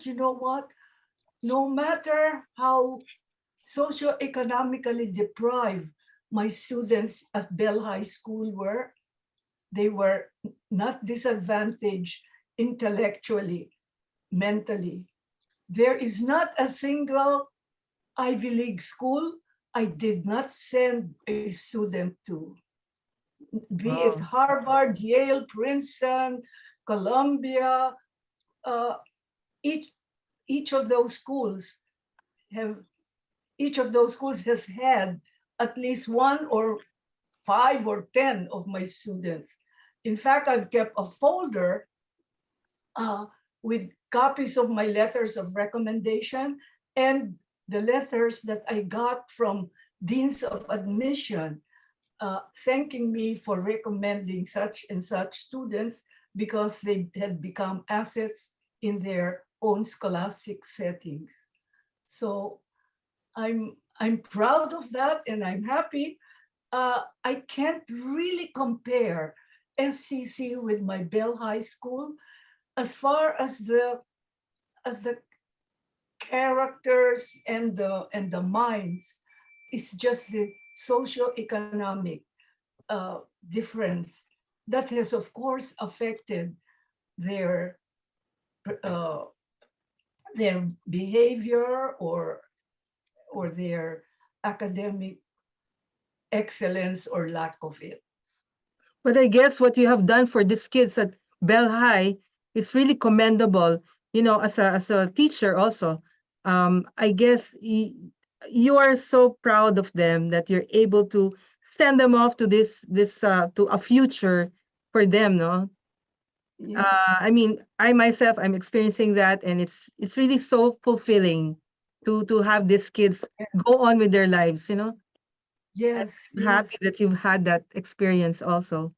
you know what? No matter how socioeconomically deprived my students at Bell High School were, they were not disadvantaged intellectually, mentally. There is not a single Ivy League school I did not send a student to. Be it Harvard, Yale, Princeton, Columbia, each of those schools has had at least 1 or 5 or 10 of my students. In fact, I've kept a folder with copies of my letters of recommendation and the letters that I got from deans of admission. thanking me for recommending such and such students because they had become assets in their own scholastic settings. So I'm proud of that, and I'm happy. I can't really compare SCC with my Bell High School as far as the characters and the minds. It's just the socio-economic difference that has, of course, affected their uh, their behavior or their academic excellence or lack of it. But I guess what you have done for these kids at Bell High is really commendable. You know, as a teacher also, I guess you are so proud of them that you're able to send them off to this to a future for them. No, Yes. I mean, I myself, I'm experiencing that, and it's really so fulfilling to have these kids go on with their lives. You know, Yes, I'm happy yes. that you've had that experience also.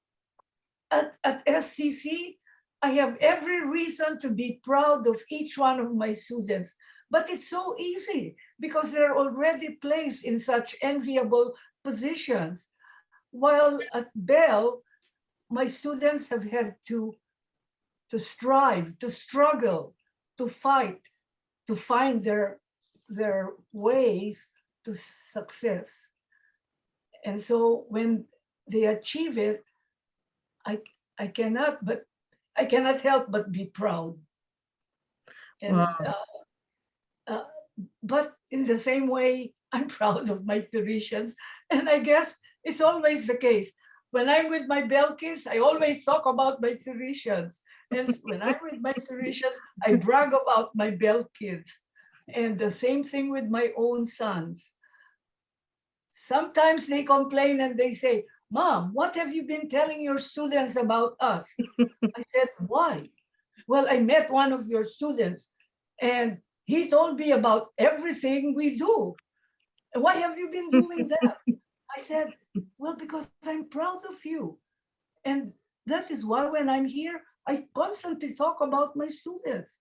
At SCC, I have every reason to be proud of each one of my students. But it's so easy because they're already placed in such enviable positions. While at Bell, my students have had to strive, to struggle, to fight, to find their ways to success. And so when they achieve it, I I cannot help but be proud. And Wow. uh, but in the same way, I'm proud of my Theresians, and I guess it's always the case. When I'm with my Bell kids, I always talk about my Theresians, and when I'm with my Theresians, I brag about my Bell kids. And the same thing with my own sons. Sometimes they complain and they say, "Mom, what have you been telling your students about us?" I said, "Why?" "Well, I met one of your students and he told me about everything we do." "Why have you been doing that?" I said, "Well, because I'm proud of you. And that is why when I'm here, I constantly talk about my students.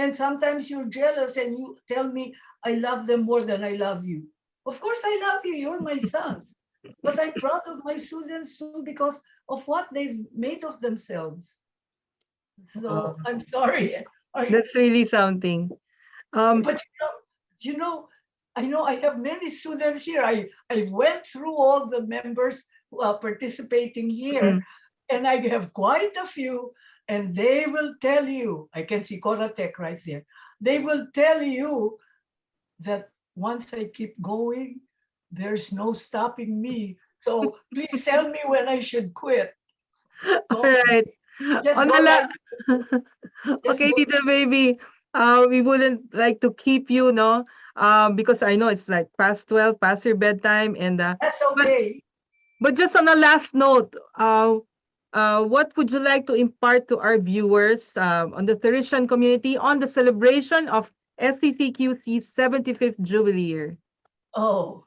And sometimes you're jealous and you tell me I love them more than I love you. Of course, I love you. You're my sons. But I'm proud of my students too because of what they've made of themselves." So I'm sorry. That's really something. But I know I have many students here. I went through all the members who are participating here, and I have quite a few, and they will tell you, I can see Coratec right there. They will tell you that once I keep going, there's no stopping me. So please tell me when I should quit. All right. Just On go the like okay, Tita Baby, we wouldn't like to keep you, no, because I know it's like past 12, past your bedtime, and that's but okay. but just on a last note, what would you like to impart to our viewers on the Theresian community on the celebration of SCTQC's 75th Jubilee year? Oh,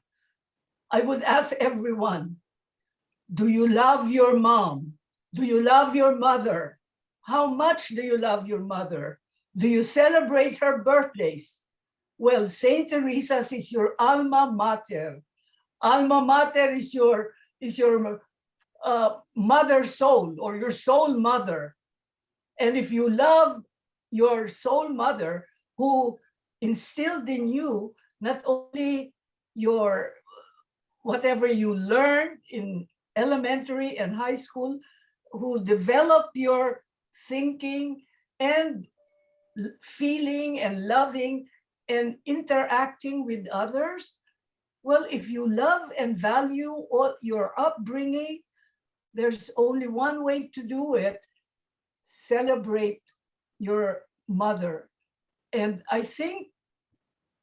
I would ask everyone, do you love your mom? Do you love your mother? How much do you love your mother? Do you celebrate her birthdays? Well, Saint Teresa's is your alma mater. Alma mater is your mother soul or your soul mother. And if you love your soul mother who instilled in you not only your whatever you learned in elementary and high school, who develop your thinking and feeling and loving and interacting with others. Well, if you love and value all your upbringing, there's only one way to do it: celebrate your mother. And I think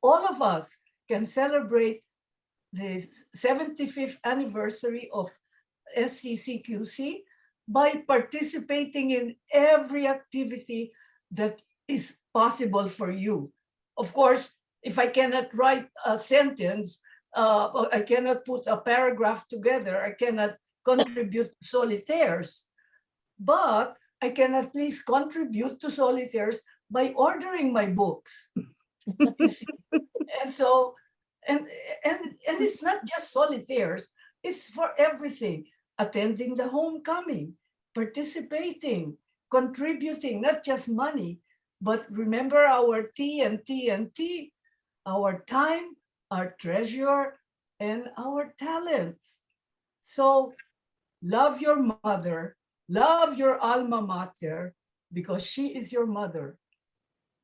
all of us can celebrate the 75th anniversary of SCCQC by participating in every activity that is possible for you. Of course, if I cannot write a sentence, I cannot put a paragraph together. I cannot contribute to Solitaires, but I can at least contribute to Solitaires by ordering my books. And so, and it's not just Solitaires, it's for everything. Attending the homecoming, participating, contributing, not just money, but remember our T, our time, our treasure, and our talents. So love your mother, love your alma mater, because she is your mother,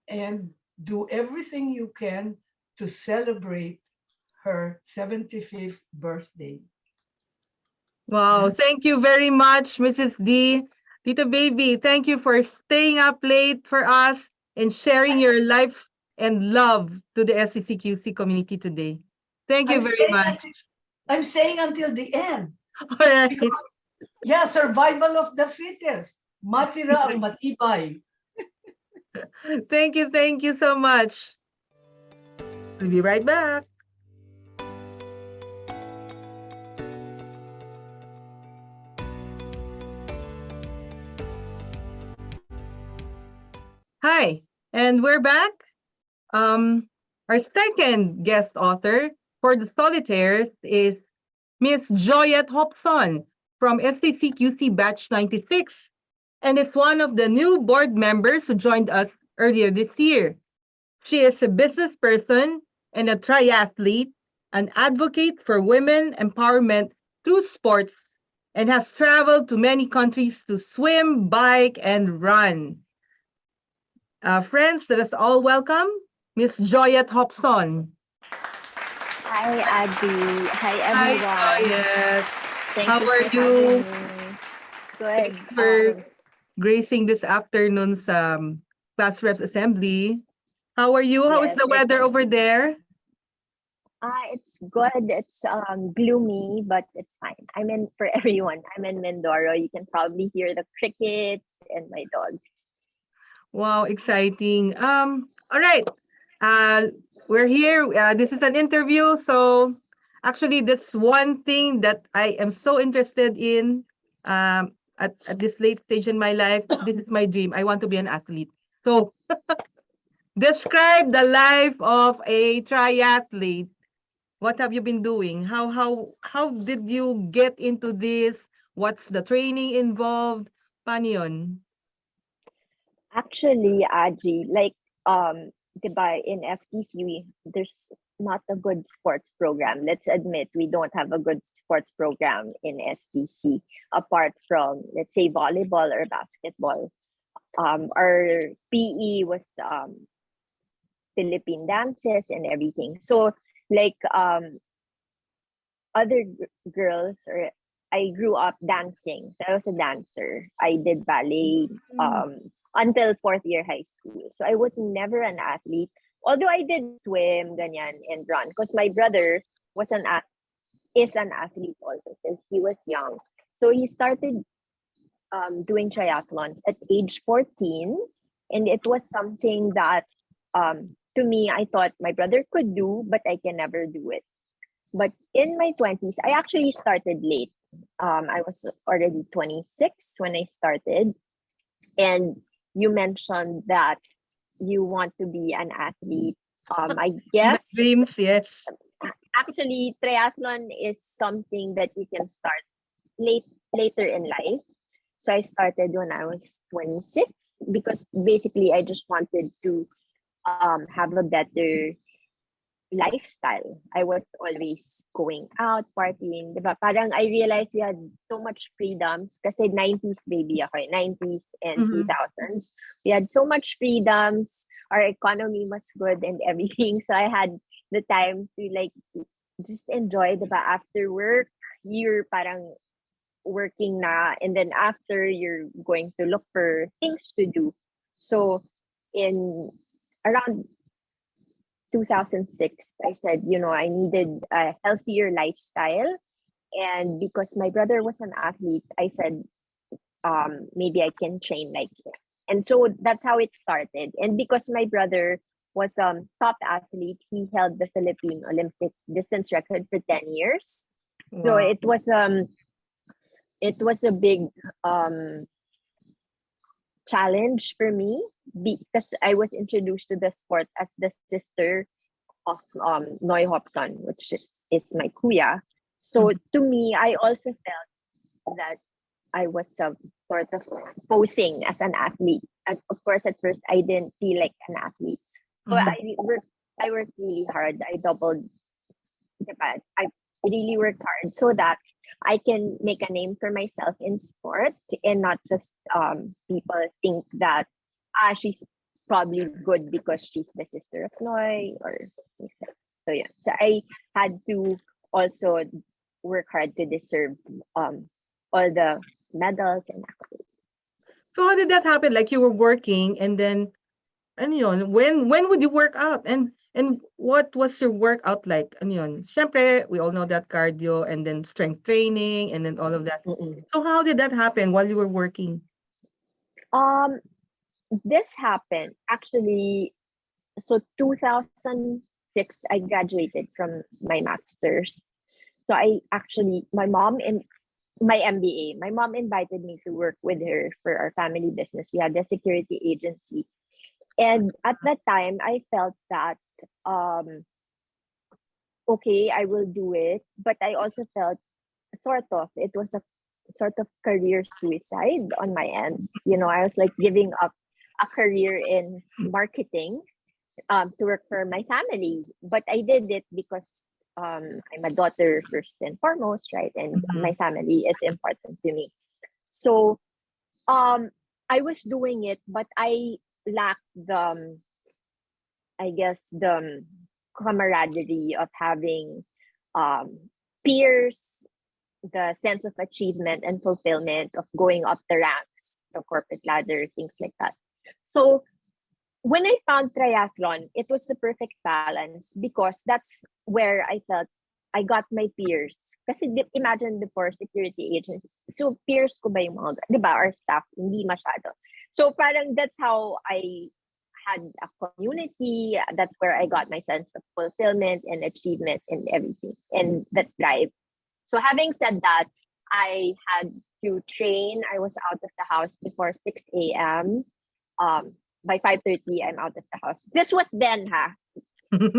and do everything you can to celebrate her 75th birthday. Wow, thank you very much, Mrs. D. Tito Baby, thank you for staying up late for us and sharing your life and love to the SCCQC community today. Thank you very much. I'm staying until the end. All right. Because, yeah, survival of the fittest. Matira ang matibay. Thank you so much. We'll be right back. Hi, and we're back. Our second guest author for the Solitaires is Miss Joyette Hobson from SCCQC Batch 96, and is one of the new board members who joined us earlier this year. She is a business person and a triathlete, an advocate for women empowerment through sports, and has traveled to many countries to swim, bike, and run. Friends, let us all welcome Miss Joyette Hobson. Hi, Adi. Hi, everyone. Hi, Joyette. Thank How you are for you? having me. Good. Thanks for gracing this afternoon's class reps assembly. How are you? How is Yes, the weather over there? it's good. It's gloomy, but it's fine. I'm in for everyone. I'm in Mindoro. You can probably hear the crickets and my dog. Wow, exciting. All right. We're here. This is an interview. So actually, that's one thing that I am so interested in at this late stage in my life. This is my dream. I want to be an athlete. So describe the life of a triathlete. What have you been doing? How did you get into this? What's the training involved? Paano yun? Actually, Aji, like diba, in STC, there's not a good sports program. Let's admit we don't have a good sports program in STC apart from, let's say, volleyball or basketball. Our PE was Philippine dances and everything. So like other girls, or I grew up dancing. So I was a dancer. I did ballet until fourth year high school. So I was never an athlete. Although I did swim, ganyan, and run, because my brother is an athlete also since he was young. So he started doing triathlons at age 14, and it was something that to me, I thought my brother could do, but I can never do it. But in my 20s, I actually started late. I was already 26 when I started. And you mentioned that you want to be an athlete. I guess dreams, yes. Actually, triathlon is something that you can start later in life. So I started when I was 26 because basically I just wanted to have a better lifestyle. I was always going out, partying. Diba? Parang I realized we had so much freedoms kasi 90s baby ako, 90s and 2000s. We had so much freedoms. Our economy was good and everything. So I had the time to like just enjoy, diba? After work, you're parang working na, and then after you're going to look for things to do. So in around 2006, I said, I needed a healthier lifestyle. And because my brother was an athlete, I said, maybe I can train like him. And so that's how it started. And because my brother was top athlete. He held the Philippine Olympic distance record for 10 years. So Wow. it was a big challenge for me because I was introduced to the sport as the sister of Noy Hobson, which is my kuya. So to me, I also felt that I was sort of posing as an athlete. And of course, at first, I didn't feel like an athlete. So I worked really hard. I doubled the pad. I really worked hard so that I can make a name for myself in sport and not just people think that she's probably good because she's the sister of Noy or so yeah. So I had to also work hard to deserve all the medals and accolades. So how did that happen? Like you were working and then ano yun, when would you work out? And what was your workout like? Ano yun? Siyempre, we all know that cardio and then strength training and then all of that. So how did that happen while you were working? This happened actually. So 2006, I graduated from my master's. So I actually, my mom and my MBA, my mom invited me to work with her for our family business. We had a security agency. And at that time, I felt that, okay, I will do it. But I also felt it was a sort of career suicide on my end. You know, I was like giving up a career in marketing to work for my family. But I did it because I'm a daughter first and foremost, right? And my family is important to me. So I was doing it, but I lacked the, I guess, the camaraderie of having peers, the sense of achievement and fulfillment of going up the ranks, the corporate ladder, things like that. So when I found triathlon, it was the perfect balance because that's where I felt I got my peers. Kasi imagine before security agents, so peers ko ba yung mga, di ba, our staff, hindi masyado. So parang that's how I had a community. That's where I got my sense of fulfillment and achievement and everything, and that drive. So having said that, I had to train. I was out of the house before 6 a.m. By 5:30, I'm out of the house. This was then, ha?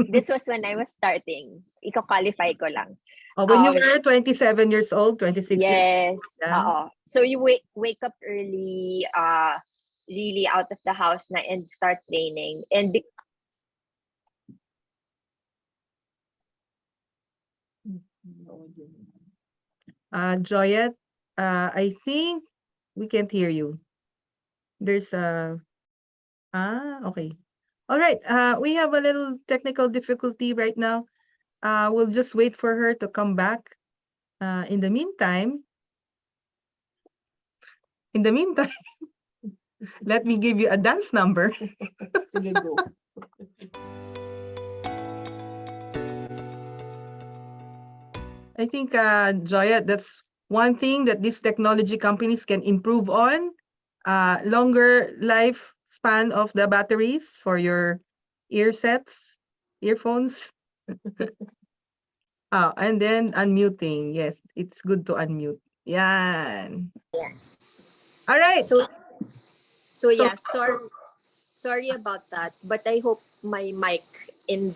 This was when I was starting. Iko-qualify ko lang. When you were 27 years old, 26 yes, years old? So you wake up early, really out of the house na and start training. And Joyet, I think we can't hear you. There's a... okay. All right. We have a little technical difficulty right now. We'll just wait for her to come back. In the meantime, let me give you a dance number. Sige, go. I think, Joya, that's one thing that these technology companies can improve on. Longer lifespan of the batteries for your earphones. And then unmuting. Yes, it's good to unmute. Yan. yeah. All right. So yeah, sorry about that, but I hope my mic in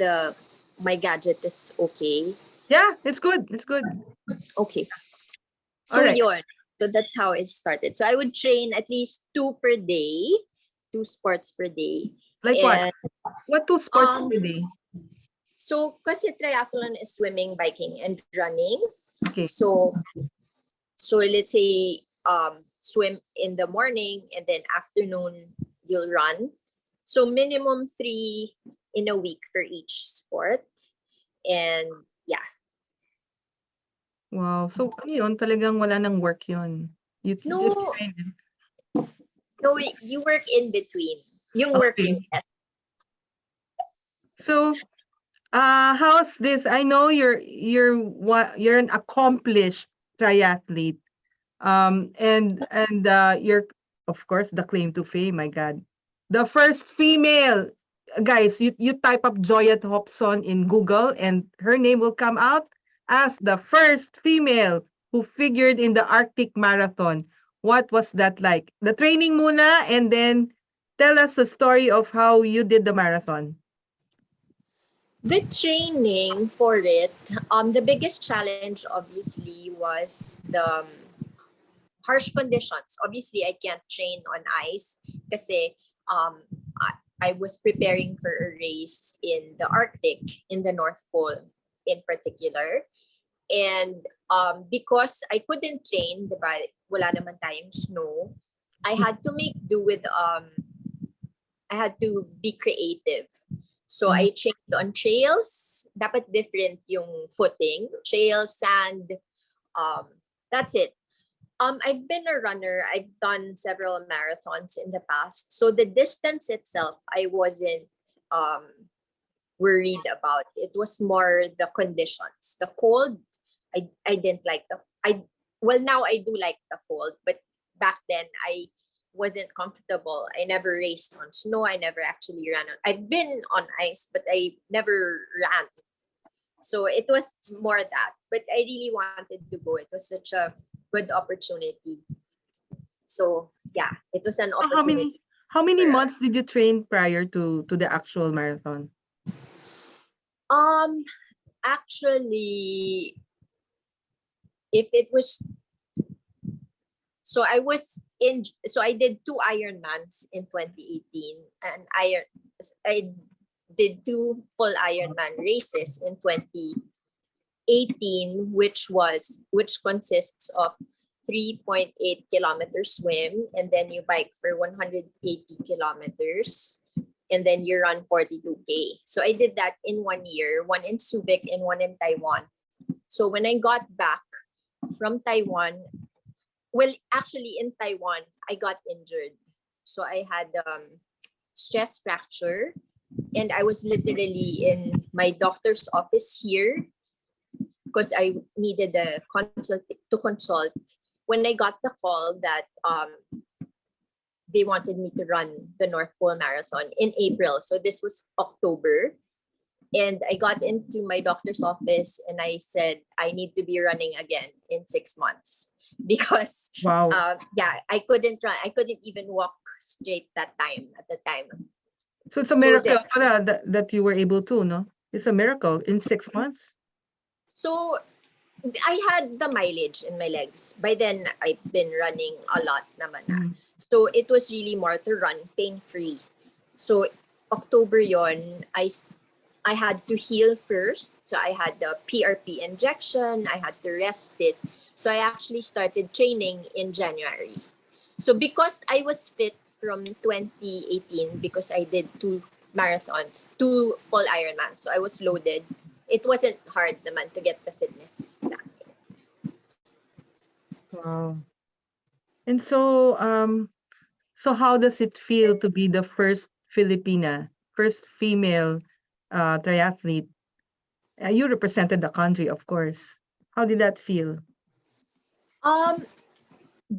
my gadget is okay. Yeah, it's good. It's good. Okay. So All right. yun. So that's how it started. So I would train at least 2 per day, 2 sports per day. Like what? What 2 sports per day? So kasi triathlon is swimming, biking, and running. Okay. So let's say swim in the morning and then afternoon you'll run. So minimum 3 in a week for each sport. And yeah. Wow. So ano yun? Talagang wala nang work yun. You just train. No, you work in between. Yung working. So how's this? I know you're an accomplished triathlete. And you're, of course, the claim to fame, my God. The first female guys, you type up Joya Hobson in Google and her name will come out as the first female who figured in the Arctic Marathon. What was that like? The training muna, and then tell us the story of how you did the marathon. The training for it, the biggest challenge obviously was the harsh conditions. Obviously, I can't train on ice kasi I was preparing for a race in the Arctic, in the North Pole in particular. And because I couldn't train, diba, wala naman tayong snow, I had to make do with, I had to be creative. So I trained on trails, dapat different yung footing, trails, sand, that's it. I've been a runner. I've done several marathons in the past. So the distance itself, I wasn't worried about. It was more the conditions. The cold, I didn't like well, now I do like the cold, but back then I wasn't comfortable. I never raced on snow. I never actually ran on. I've been on ice, but I never ran. So it was more that. But I really wanted to go. It was such a good opportunity. So yeah, it was an opportunity. How many months did you train prior to the actual marathon? Actually, if it was, so I was in, so I did 2 Ironmans in 2018, and I did 2 full Ironman races in 2018, which consists of 3.8 kilometer swim, and then you bike for 180 kilometers, and then you run 42K. So I did that in 1 year, one in Subic and one in Taiwan. So when I got back from Taiwan, well, actually in Taiwan, I got injured. So I had stress fracture, and I was literally in my doctor's office here because I needed a consult. When I got the call that they wanted me to run the North Pole Marathon in April, so this was October, and I got into my doctor's office and I said I need to be running again in 6 months because yeah, I couldn't run. I couldn't even walk straight at the time. So it's a miracle that you were able to, no? It's a miracle in 6 months. So I had the mileage in my legs. By then, I've been running a lot naman na. So it was really more to run pain-free. So October yon, I had to heal first. So I had the PRP injection. I had to rest it. So I actually started training in January. So because I was fit from 2018, because I did 2 marathons, 2 full Ironman, so I was loaded. It wasn't hard naman to get the fitness back. Wow. And so, so how does it feel to be the first Filipina, first female triathlete? You represented the country, of course. How did that feel?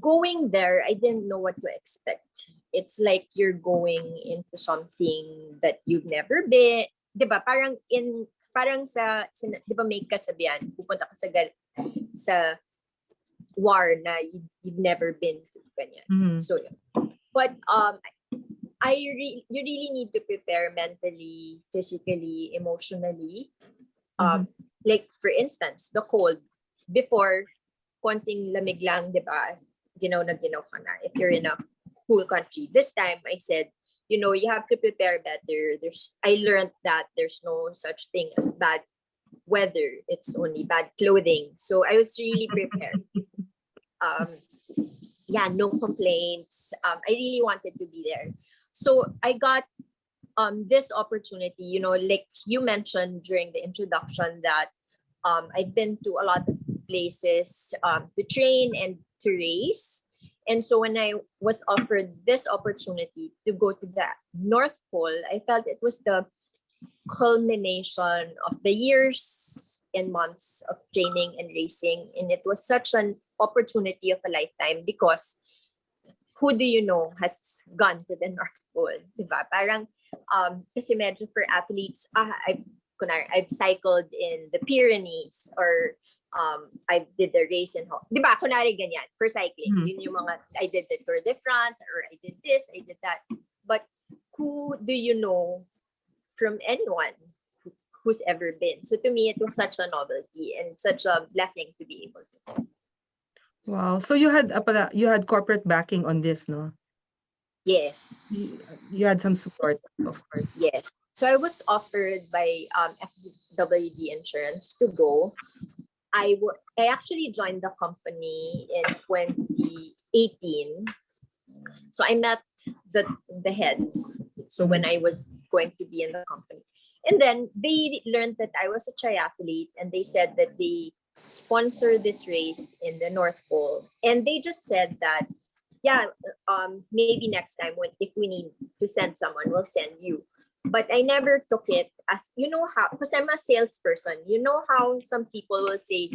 Going there, I didn't know what to expect. It's like you're going into something that you've never been. Diba? Parang sa diba may kasabihan, pupunta ka sa war na you've never been to, ganyan. So yeah. But you really need to prepare mentally, physically, emotionally. Like for instance, the cold. Before, konting lamig lang, diba? Ginaw na ka na if you're in a cool country. This time I said, you have to prepare better. I learned that there's no such thing as bad weather. It's only bad clothing. So I was really prepared. Yeah, no complaints. I really wanted to be there. So I got this opportunity, like you mentioned during the introduction that I've been to a lot of places to train and to race. And so when I was offered this opportunity to go to the North Pole, I felt it was the culmination of the years and months of training and racing. And it was such an opportunity of a lifetime because who do you know has gone to the North Pole? Diba? Parang, kasi medyo for athletes, I've cycled in the Pyrenees or I did the race in diba? Kunwari ganyan, for cycling. Yun yung mga, I did the Tour de France or I did this, I did that. But who do you know from anyone who's ever been? So to me, it was such a novelty and such a blessing to be able to. Wow. So you had corporate backing on this, no? Yes. You had some support, of course. Yes. So I was offered by FWD Insurance to go. I actually joined the company in 2018. So I met the heads. So when I was going to be in the company. And then they learned that I was a triathlete and they said that they sponsor this race in the North Pole. And they just said that, yeah, maybe next time if we need to send someone, we'll send you. But I never took it as, you know how, because I'm a salesperson, you know how some people will say,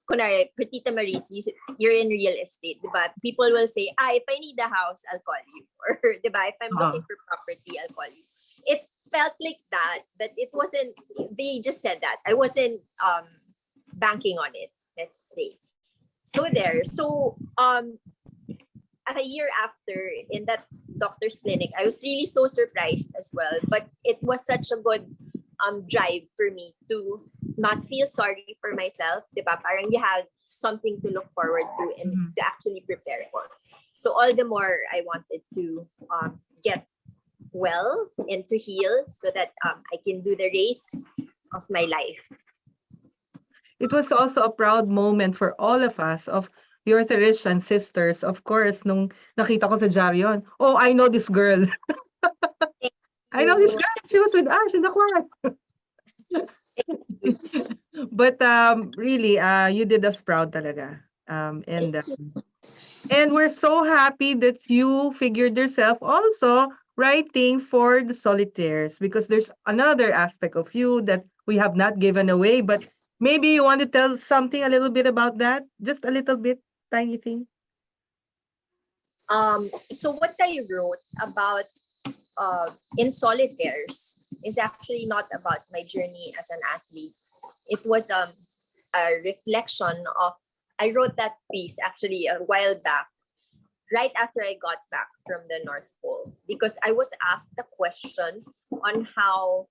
kunwari, Tita Maris, you're in real estate, diba? People will say, if I need a house, I'll call you. Or, diba, if I'm looking for property, I'll call you. It felt like that it wasn't, they just said that. I wasn't banking on it, let's say. So there. So, a year after in that doctor's clinic, I was really so surprised as well. But it was such a good drive for me to not feel sorry for myself. Diba? Parang you have something to look forward to and to actually prepare for. So all the more I wanted to get well and to heal so that I can do the race of my life. It was also a proud moment for all of us, of your Theresian sisters, of course, nung nakita ko sa Jarion. Oh, I know this girl. I know this girl. She was with us in the quad. But really, you did us proud talaga. And we're so happy that you figured yourself also writing for the Solitaires, because there's another aspect of you that we have not given away, but maybe you want to tell something a little bit about that? Just a little bit, tiny thing. So what I wrote about in Solitaires is actually not about my journey as an athlete. It was a reflection of, I wrote that piece actually a while back, right after I got back from the North Pole, because I was asked a question on how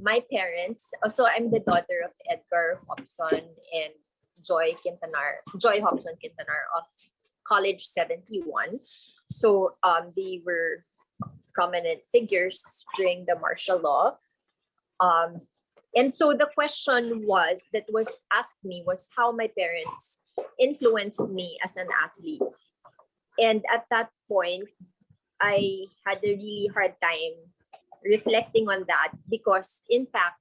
my parents, so I'm the daughter of Edgar Hobson and Joy Hobson Quintanar of College 71. So they were prominent figures during the martial law. And so the question that was asked me was how my parents influenced me as an athlete. And at that point, I had a really hard time reflecting on that because, in fact,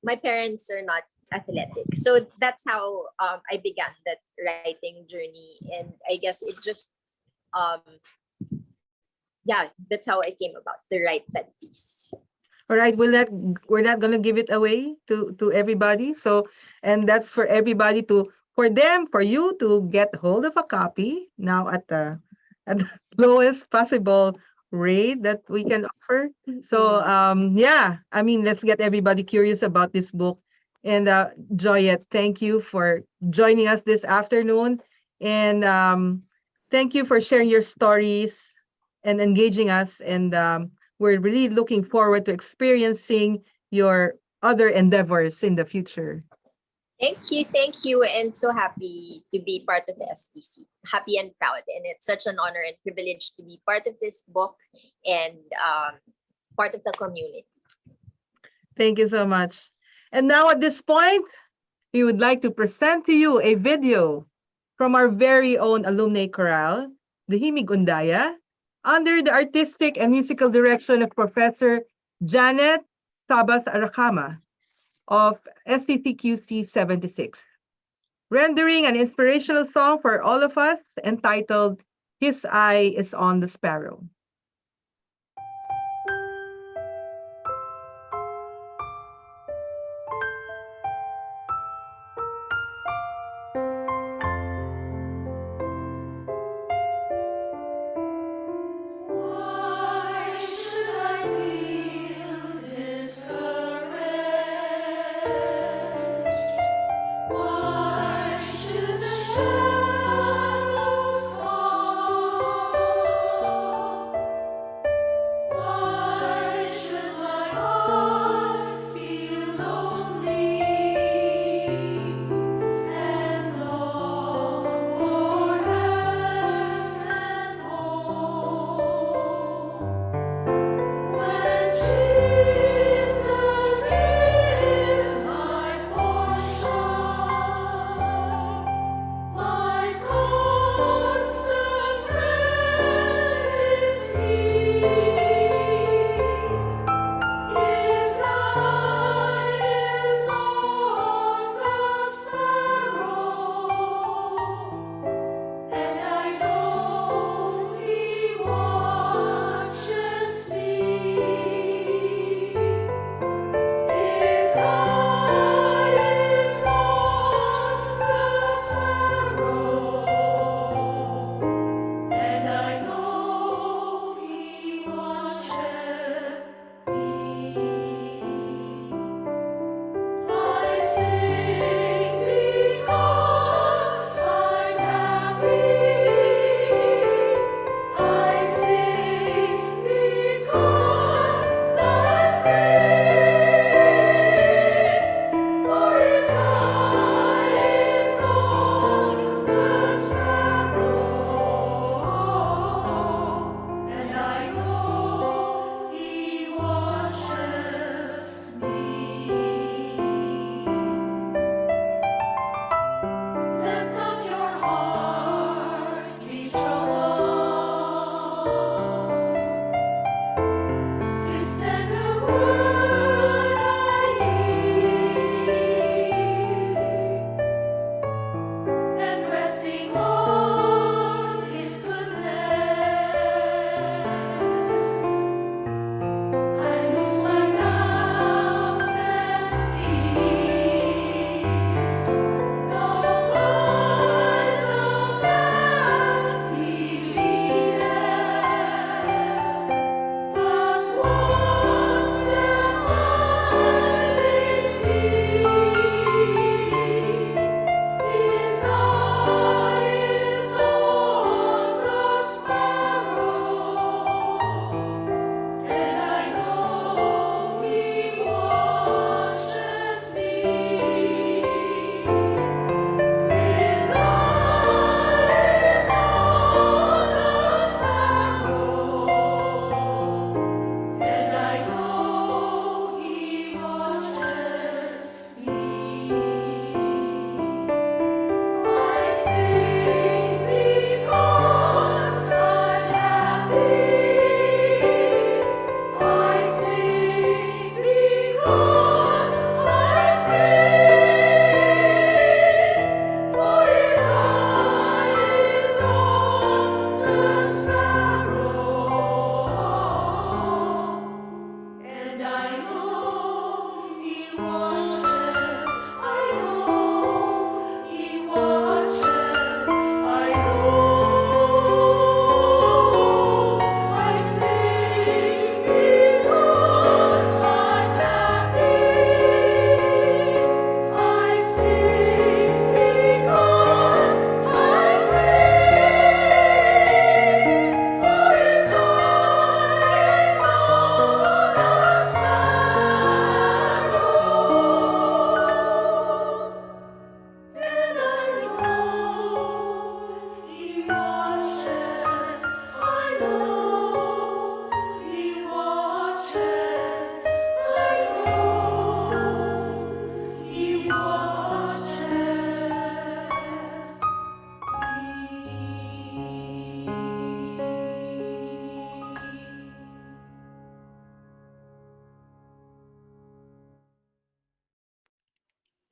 my parents are not athletic. So that's how I began that writing journey. And I guess it just, that's how I came about to write that piece. All right, we're not gonna give it away to everybody. So, and that's for everybody for you to get hold of a copy now at the lowest possible rate that we can offer. So, I mean, let's get everybody curious about this book. And Joyette, thank you for joining us this afternoon, and thank you for sharing your stories and engaging us. And we're really looking forward to experiencing your other endeavors in the future. Thank you, and so happy to be part of the STC. Happy and proud, and it's such an honor and privilege to be part of this book and part of the community. Thank you so much. And now at this point, we would like to present to you a video from our very own alumni chorale, the Himig Undaya, under the artistic and musical direction of Professor Janet Sabas Arakama of SCTQC 76, rendering an inspirational song for all of us entitled His Eye is on the Sparrow.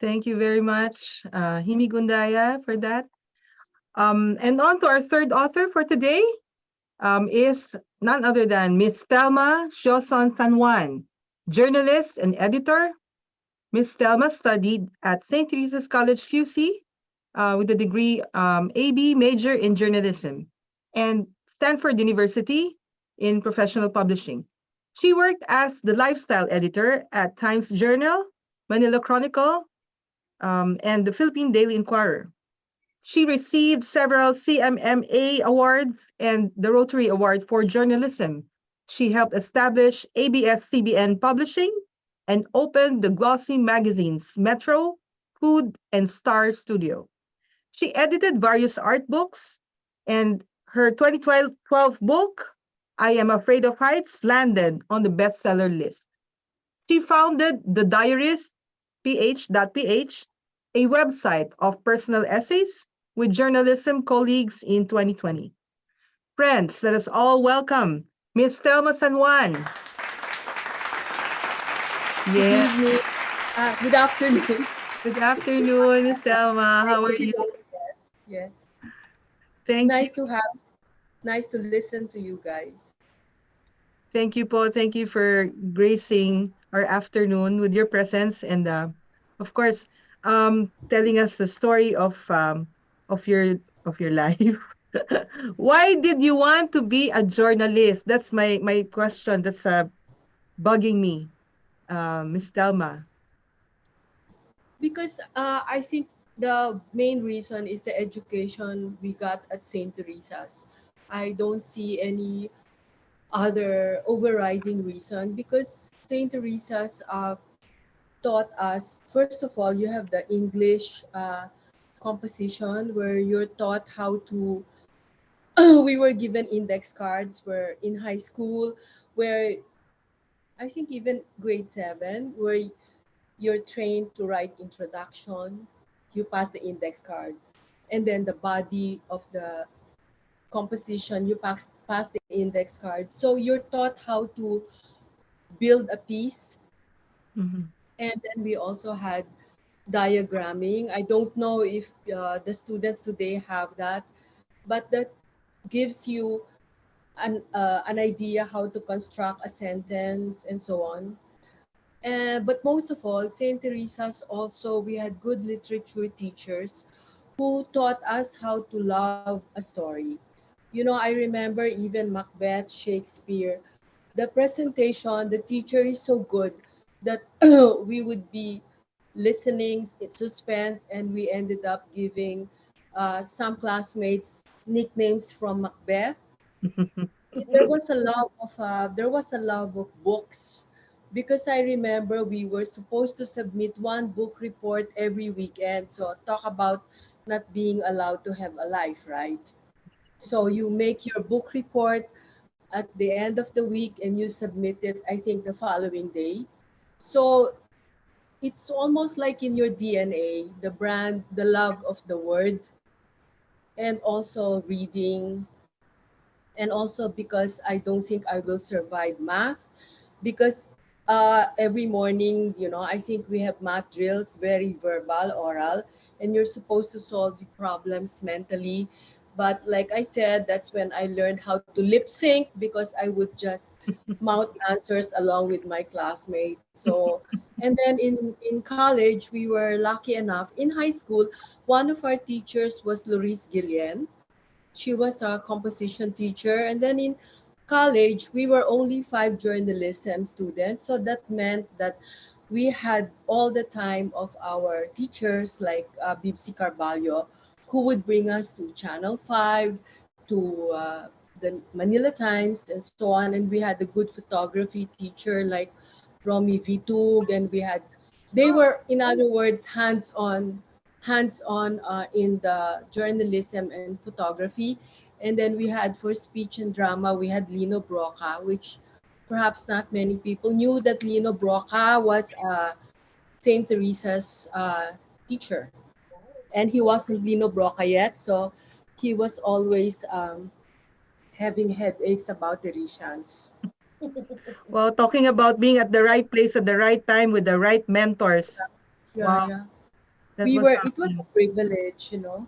Thank you very much, Himi Gundaya, for that. And on to our third author for today is none other than Miss Thelma Sioson San Juan, journalist and editor. Miss Thelma studied at St. Teresa's College QC with a degree AB major in journalism and Stanford University in professional publishing. She worked as the lifestyle editor at Times Journal, Manila Chronicle, and the Philippine Daily Inquirer. She received several CMMA awards and the Rotary Award for Journalism. She helped establish ABS-CBN Publishing and opened the glossy magazines Metro, Food, and Star Studio. She edited various art books, and her 2012 book, I Am Afraid of Heights, landed on the bestseller list. She founded The Diarist, ph.ph, a website of personal essays with journalism colleagues in 2020. Friends, let us all welcome Miss Thelma San Juan. Good Yeah. evening. Good afternoon. Good afternoon, Miss Thelma. How are you? Yes. Thank Nice you. nice to listen to you guys. Thank you, po. Thank you for gracing our afternoon with your presence and, of course, telling us the story of your life. Why did you want to be a journalist? That's my question. That's bugging me, Miss Thelma. Because I think the main reason is the education we got at St. Teresa's. I don't see any other overriding reason because St. Teresa's taught us, first of all, you have the English composition where you're taught how to we were given index cards where in high school where I think even grade 7 where you're trained to write introduction, you pass the index cards, and then the body of the composition, you pass the index cards. So you're taught how to build a piece, Mhm. and then we also had diagramming. I don't know if the students today have that, but that gives you an idea how to construct a sentence and so on. But most of all, St. Teresa's also, we had good literature teachers who taught us how to love a story. You know, I remember even Macbeth, Shakespeare, the presentation, the teacher is so good that we would be listening in suspense and we ended up giving some classmates nicknames from Macbeth. There was a love of books because I remember we were supposed to submit one book report every weekend. So talk about not being allowed to have a life, right? So you make your book report at the end of the week and you submit it, I think, the following day. So it's almost like in your DNA, the brand, the love of the word, and also reading, and also because I don't think I will survive math because every morning, you know, I think we have math drills, very verbal, oral, and you're supposed to solve the problems mentally. But like I said, that's when I learned how to lip sync because I would just mouth answers along with my classmates. So, and then in college, we were lucky enough. In high school, one of our teachers was Loris Guillen. She was a composition teacher. And then in college, we were only 5 journalism students. So that meant that we had all the time of our teachers like Bibsi Carvalho, who would bring us to Channel 5, to the Manila Times, and so on. And we had a good photography teacher like Romy Vitug, and they were, in other words, hands-on in the journalism and photography. And then we had for speech and drama, we had Lino Broca, which perhaps not many people knew that Lino Broca was St. Teresa's teacher. And he wasn't Lino Broca yet, so he was always having headaches about Teresians. Well, talking about being at the right place at the right time with the right mentors. Yeah, Wow. yeah. That was it was something. a privilege, you know.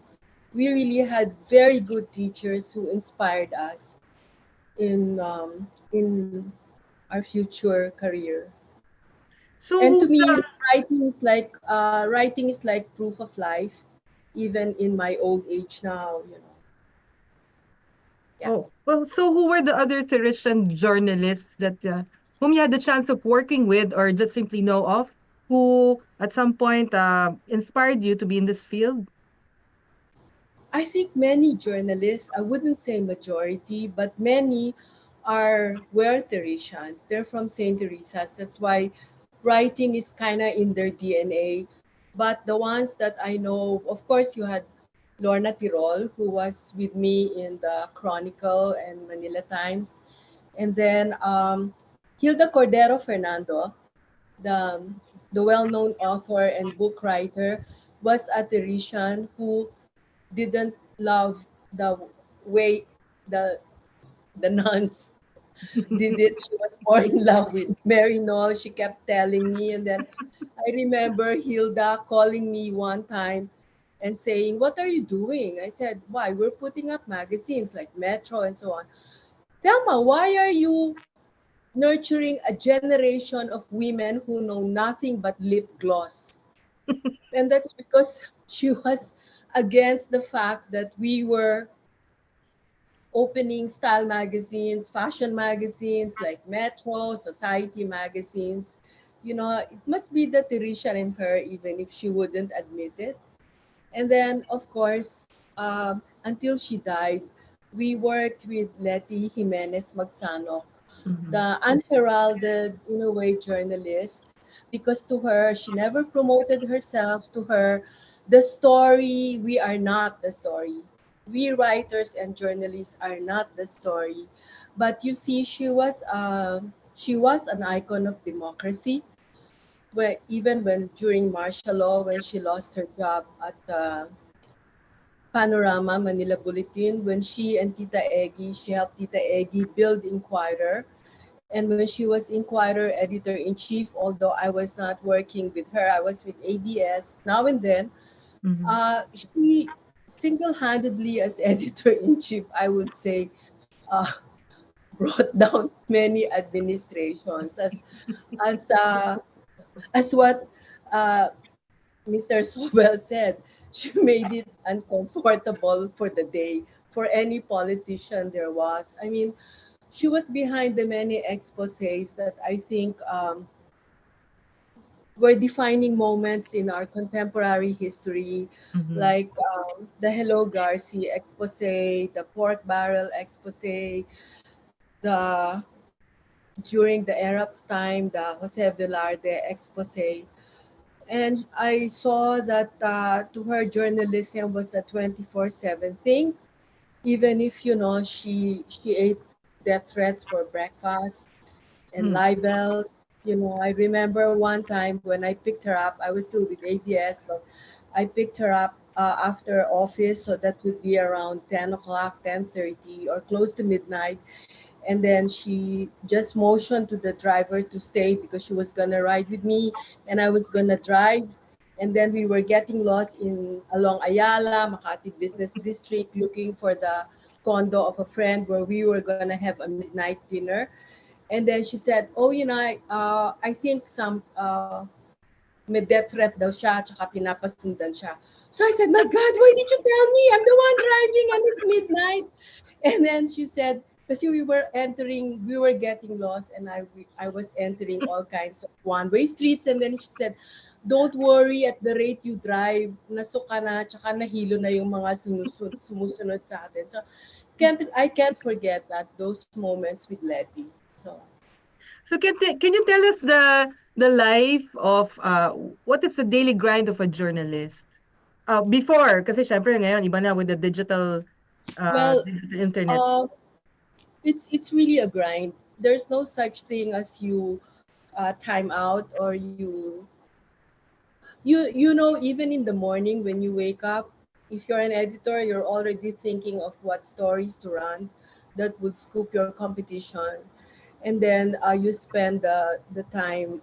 We really had very good teachers who inspired us in our future career. So And to who's me, the writing is like proof of life, even in my old age now, you know. Yeah. Oh, well, so who were the other Theresian journalists that whom you had the chance of working with or just simply know of, who at some point inspired you to be in this field? I think many journalists, I wouldn't say majority, but many were Theresians. They're from St. Teresa's. That's why writing is kind of in their DNA. But the ones that I know, of course, you had Lorna Tirol, who was with me in the Chronicle and Manila Times. And then Hilda Cordero Fernando, the, the well-known author and book writer, was a Teresian who didn't love the way the the nuns did it. She was more in love with Mary Noll. She kept telling me, and then I remember Hilda calling me one time and saying, "What are you doing?" I said, "Why? We're putting up magazines like Metro and so on." Thelma, why are you nurturing a generation of women who know nothing but lip gloss? And that's because she was against the fact that we were opening style magazines, fashion magazines like Metro, Society magazines. You know, it must be the Teresa in her, even if she wouldn't admit it. And then, of course, until she died, we worked with Letty Jimenez Magsano, Mhm. the unheralded, in a way, journalist, because to her, she never promoted herself. To her, the story, we are not the story. We writers and journalists are not the story. But you see, she was an icon of democracy. Where even when during martial law, when she lost her job at Panorama Manila Bulletin, when she and Tita Eggy, she helped Tita Eggy build Inquirer. And when she was Inquirer editor-in-chief, although I was not working with her, I was with ABS now and then, Mhm. she single-handedly as editor-in-chief, I would say, uh, brought down many administrations as uh, as what uh, Mr. Sobel said. She made it uncomfortable for the day for any politician there was. I mean, she was behind the many exposés that I think were defining moments in our contemporary history, Mhm. like the Hello Garcia expose, the pork barrel expose, the during the Arabs' time, the Jose Velarde expose. And I saw that to her, journalism was a 24/7 thing, even if, you know, she ate death threats for breakfast and Mm. libels. You know, I remember one time when I picked her up, I was still with ABS, but I picked her up after office, so that would be around 10 o'clock, 10:30, or close to midnight. And then she just motioned to the driver to stay because she was gonna ride with me and I was gonna drive. And then we were getting lost in along Ayala, Makati Business District, looking for the condo of a friend where we were gonna have a midnight dinner. And then she said, "Oh, you know, I think some may death threat daw siya, tsaka pinapasundan siya." So I said, "My God, why did you tell me? I'm the one driving and it's midnight." And then she said, because we were getting lost, and I was entering all kinds of one-way streets. And then she said, "Don't worry, at the rate you drive, nasuka na, tsaka nahilo na yung mga sumusunod sa atin." So I can't forget those moments with Letty. So So can you tell us the life of what is the daily grind of a journalist? Before, kasi syempre ngayon iba na with the well, digital internet. uh, it's really a grind. There's no such thing as you time out, or you know, even in the morning when you wake up, if you're an editor, you're already thinking of what stories to run that would scoop your competition. And then you spend the time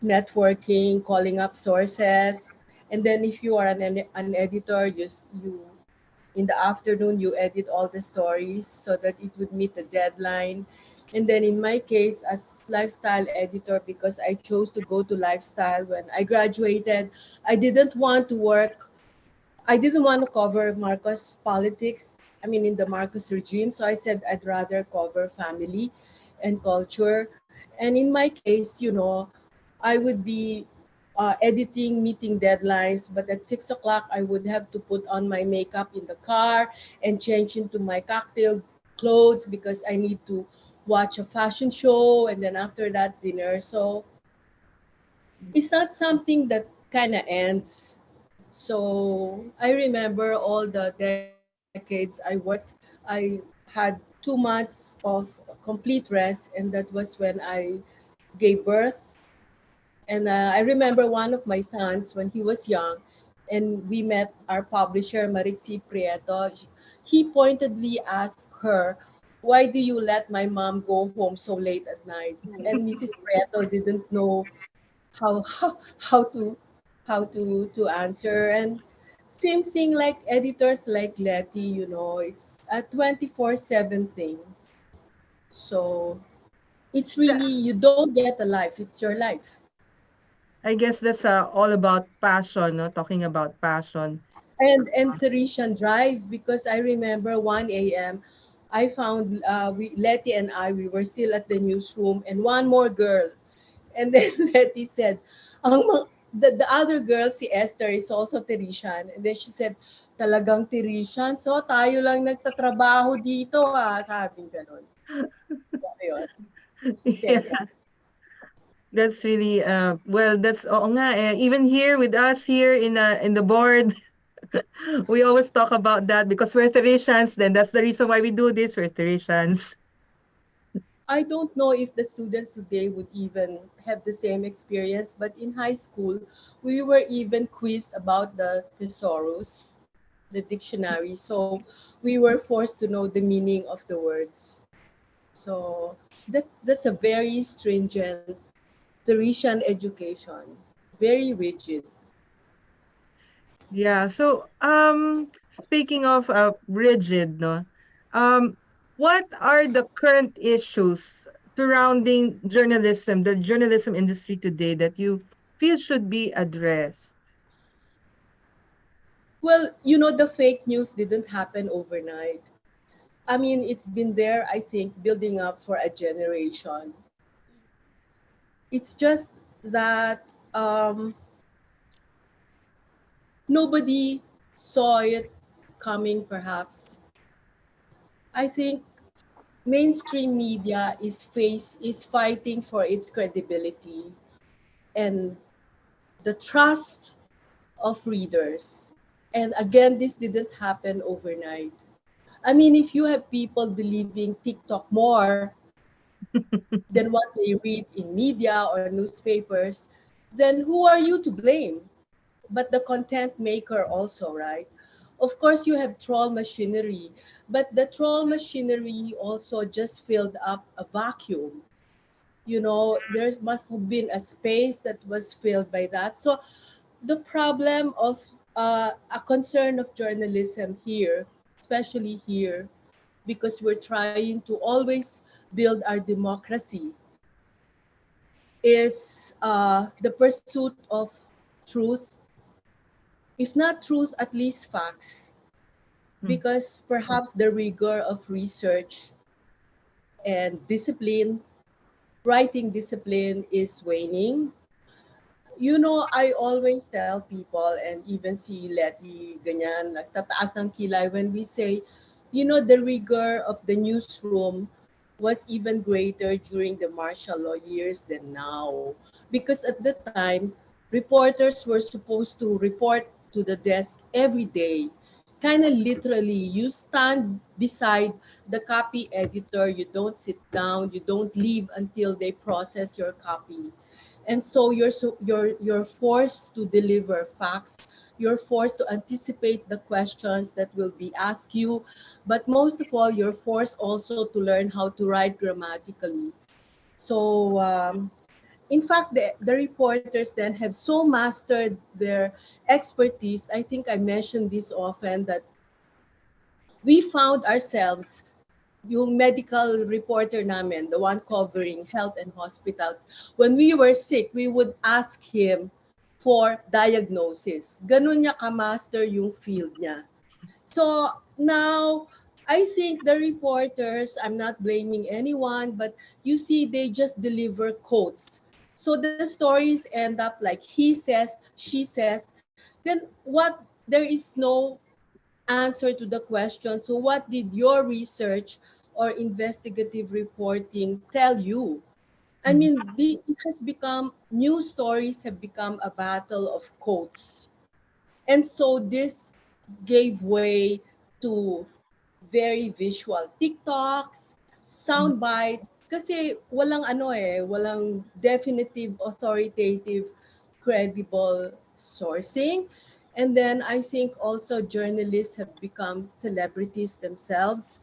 networking, calling up sources, And then if you are an editor, you in the afternoon you edit all the stories so that it would meet the deadline. And then in my case, as lifestyle editor, because I chose to go to lifestyle when I graduated, I didn't want to work I didn't want to cover Marcos politics, I mean, in the Marcos regime. So I said I'd rather cover family and culture. And in my case, I would be editing, meeting deadlines, but at 6 o'clock, I would have to put on my makeup in the car and change into my cocktail clothes because I need to watch a fashion show and then after that, dinner. So it's not something that kind of ends. So I remember all the decades I worked. I had 2 months of complete rest, and that was when I gave birth. And I remember one of my sons when he was young, and we met our publisher, Maritzi Prieto. He pointedly asked her, "Why do you let my mom go home so late at night?" And Mrs. Prieto didn't know how how to answer. And same thing like editors like Letty, it's a 24/7 thing. So it's really, you don't get a life, it's your life. I guess that's all about passion, no? Talking about passion. And Theresian drive, because I remember 1 a.m. I found Letty and we were still at the newsroom, and one more girl. And then Letty said, the other girl, si Esther, is also Teresian. And then she said, talagang Teresian? So tayo lang nagtatrabaho dito sabi ganon. So, yun. She said Yeah, it. that's really well, that's oo nga eh. Even here with us here in the board, we always talk about that because we're Theresians, then that's the reason why we do this. We're Theresians. I don't know if the students today would even have the same experience, but in high school, we were even quizzed about the thesaurus, the dictionary. So we were forced to know the meaning of the words. So that's a very stringent Theresian education, very rigid. Yeah. So, speaking of rigid, no, um, what are the current issues surrounding journalism, the journalism industry today that you feel should be addressed? Well, the fake news didn't happen overnight. I mean, it's been there, I think, building up for a generation. It's just that nobody saw it coming, perhaps. I think mainstream media is fighting for its credibility and the trust of readers. And again, this didn't happen overnight. I mean, if you have people believing TikTok more than what they read in media or newspapers, then who are you to blame? But the content maker also, right? Of course, you have troll machinery, but the troll machinery also just filled up a vacuum. There must have been a space that was filled by that. So the problem of a concern of journalism here, especially here, because we're trying to always build our democracy, is the pursuit of truth, if not truth, at least facts, because perhaps the rigor of research and discipline, writing discipline, is waning. I always tell people, and even si Letty, ganyan, nagtataas ng kilay when we say, the rigor of the newsroom was even greater during the martial law years than now. Because at the time, reporters were supposed to report to the desk every day. Kind of literally, you stand beside the copy editor, you don't sit down, you don't leave until they process your copy. And so you're forced to deliver facts. You're forced to anticipate the questions that will be asked you, but most of all, you're forced also to learn how to write grammatically. So in fact, the reporters then have so mastered their expertise. I think I mentioned this often that we found ourselves, yung medical reporter namin, the one covering health and hospitals, when we were sick, we would ask him for diagnosis. Ganun niya ka-master yung field niya. So now, I think the reporters, I'm not blaming anyone, but you see, they just deliver quotes. So the stories end up like he says, she says, then what, there is no answer to the question. So what did your research or investigative reporting tell you? I mean, it has become, news stories have become a battle of quotes. And so this gave way to very visual TikToks, sound bites, kasi walang ano walang definitive, authoritative, credible sourcing. And then I think also journalists have become celebrities themselves,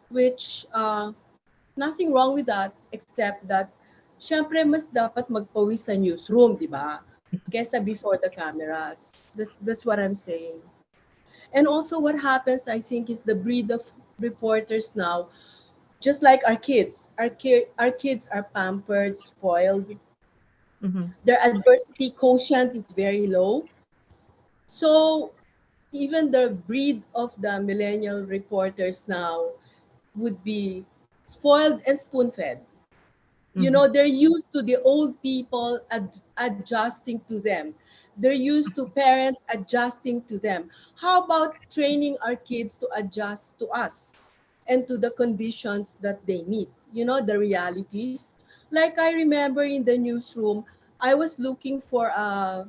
which nothing wrong with that, except that syempre mas dapat magpawis sa newsroom, di ba? Kesa before the cameras. That's what I'm saying. And also what happens, I think, is the breed of reporters now, just like our kids. Our kids are pampered, spoiled. Their adversity quotient is very low. So even the breed of the millennial reporters now would be spoiled and spoon-fed. You know, they're used to the old people adjusting to them. They're used to parents adjusting to them. How about training our kids to adjust to us and to the conditions that they meet? You know, the realities. Like I remember in the newsroom, I was looking for a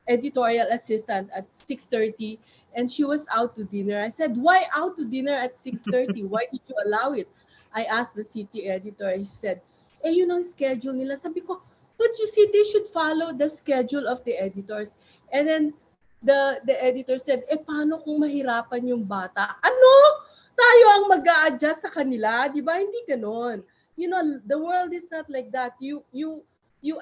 editorial assistant at 6:30 and she was out to dinner. I said, "Why out to dinner at 6:30? Why did you allow it?" I asked the city editor. He said, yun ang schedule nila. Sabi ko, but you see, they should follow the schedule of the editors. And then the editor said, paano kung mahirapan yung bata? Ano? Tayo ang mag-a-adjust sa kanila, 'di ba? Hindi ganoon. You know, the world is not like that. You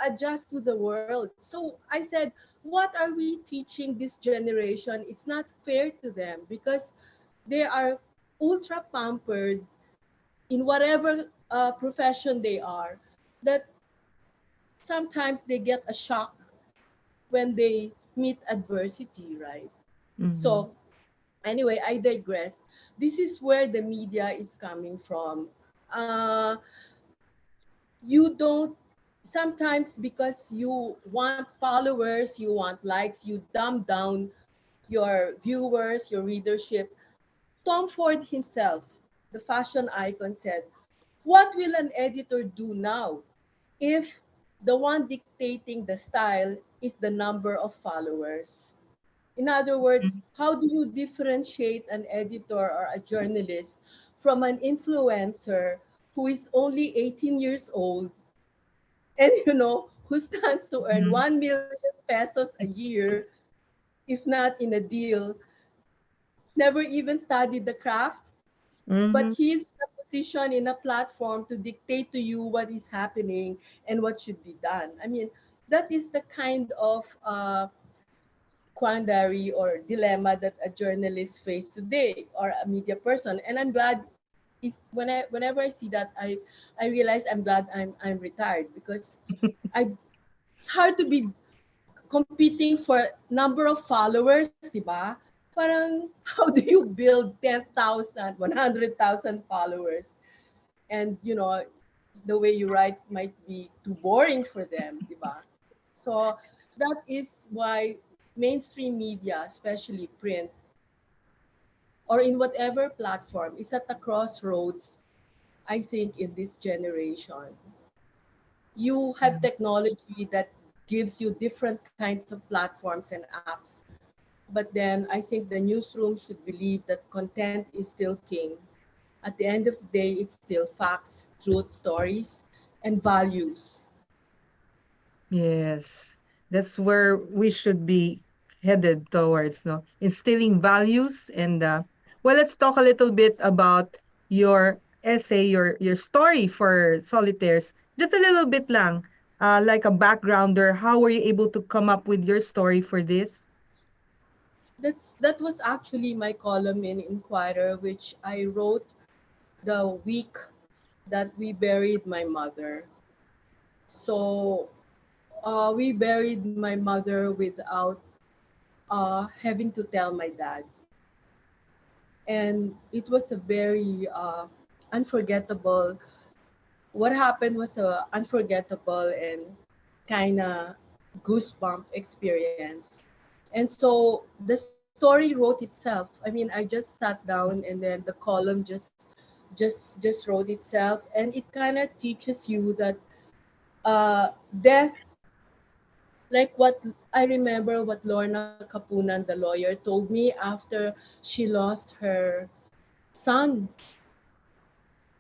adjust to the world. So I said, what are we teaching this generation? It's not fair to them because they are ultra pampered in whatever profession they are, that sometimes they get a shock when they meet adversity, right? So anyway, I digress. This is where the media is coming from. You don't, sometimes because you want followers, you want likes, you dumb down your viewers, your readership. Tom Ford himself, the fashion icon, said, what will an editor do now if the one dictating the style is the number of followers? In other words, how do you differentiate an editor or a journalist from an influencer who is only 18 years old and, you know, who stands to earn 1 million pesos a year, if not in a deal, never even studied the craft, but he's in a position, in a platform to dictate to you what is happening and what should be done. I mean, that is the kind of quandary or dilemma that a journalist face today or a media person. And I'm glad if whenever I see that, I realize I'm glad I'm retired because it's hard to be competing for number of followers, di ba? Parang, how do you build 10,000, 100,000 followers? And, you know, the way you write might be too boring for them, di ba? So that is why mainstream media, especially print, or in whatever platform, is at the crossroads, I think, in this generation. You have technology that gives you different kinds of platforms and apps. But then I think the newsroom should believe that content is still king. At the end of the day, it's still facts, truth, stories, and values. Yes, that's where we should be headed towards, no? Instilling values and well, let's talk a little bit about your essay, your story for Solitaires. Just a little bit lang. like a backgrounder, how were you able to come up with your story for this? That was actually my column in Inquirer, which I wrote the week that we buried my mother. So we buried my mother without having to tell my dad. And it was a very unforgettable, what happened was a unforgettable and kind of goosebump experience. And so the story wrote itself. I mean, I just sat down and then the column just wrote itself, and it kind of teaches you that death, like what I remember what Lorna Kapunan, the lawyer, told me after she lost her son,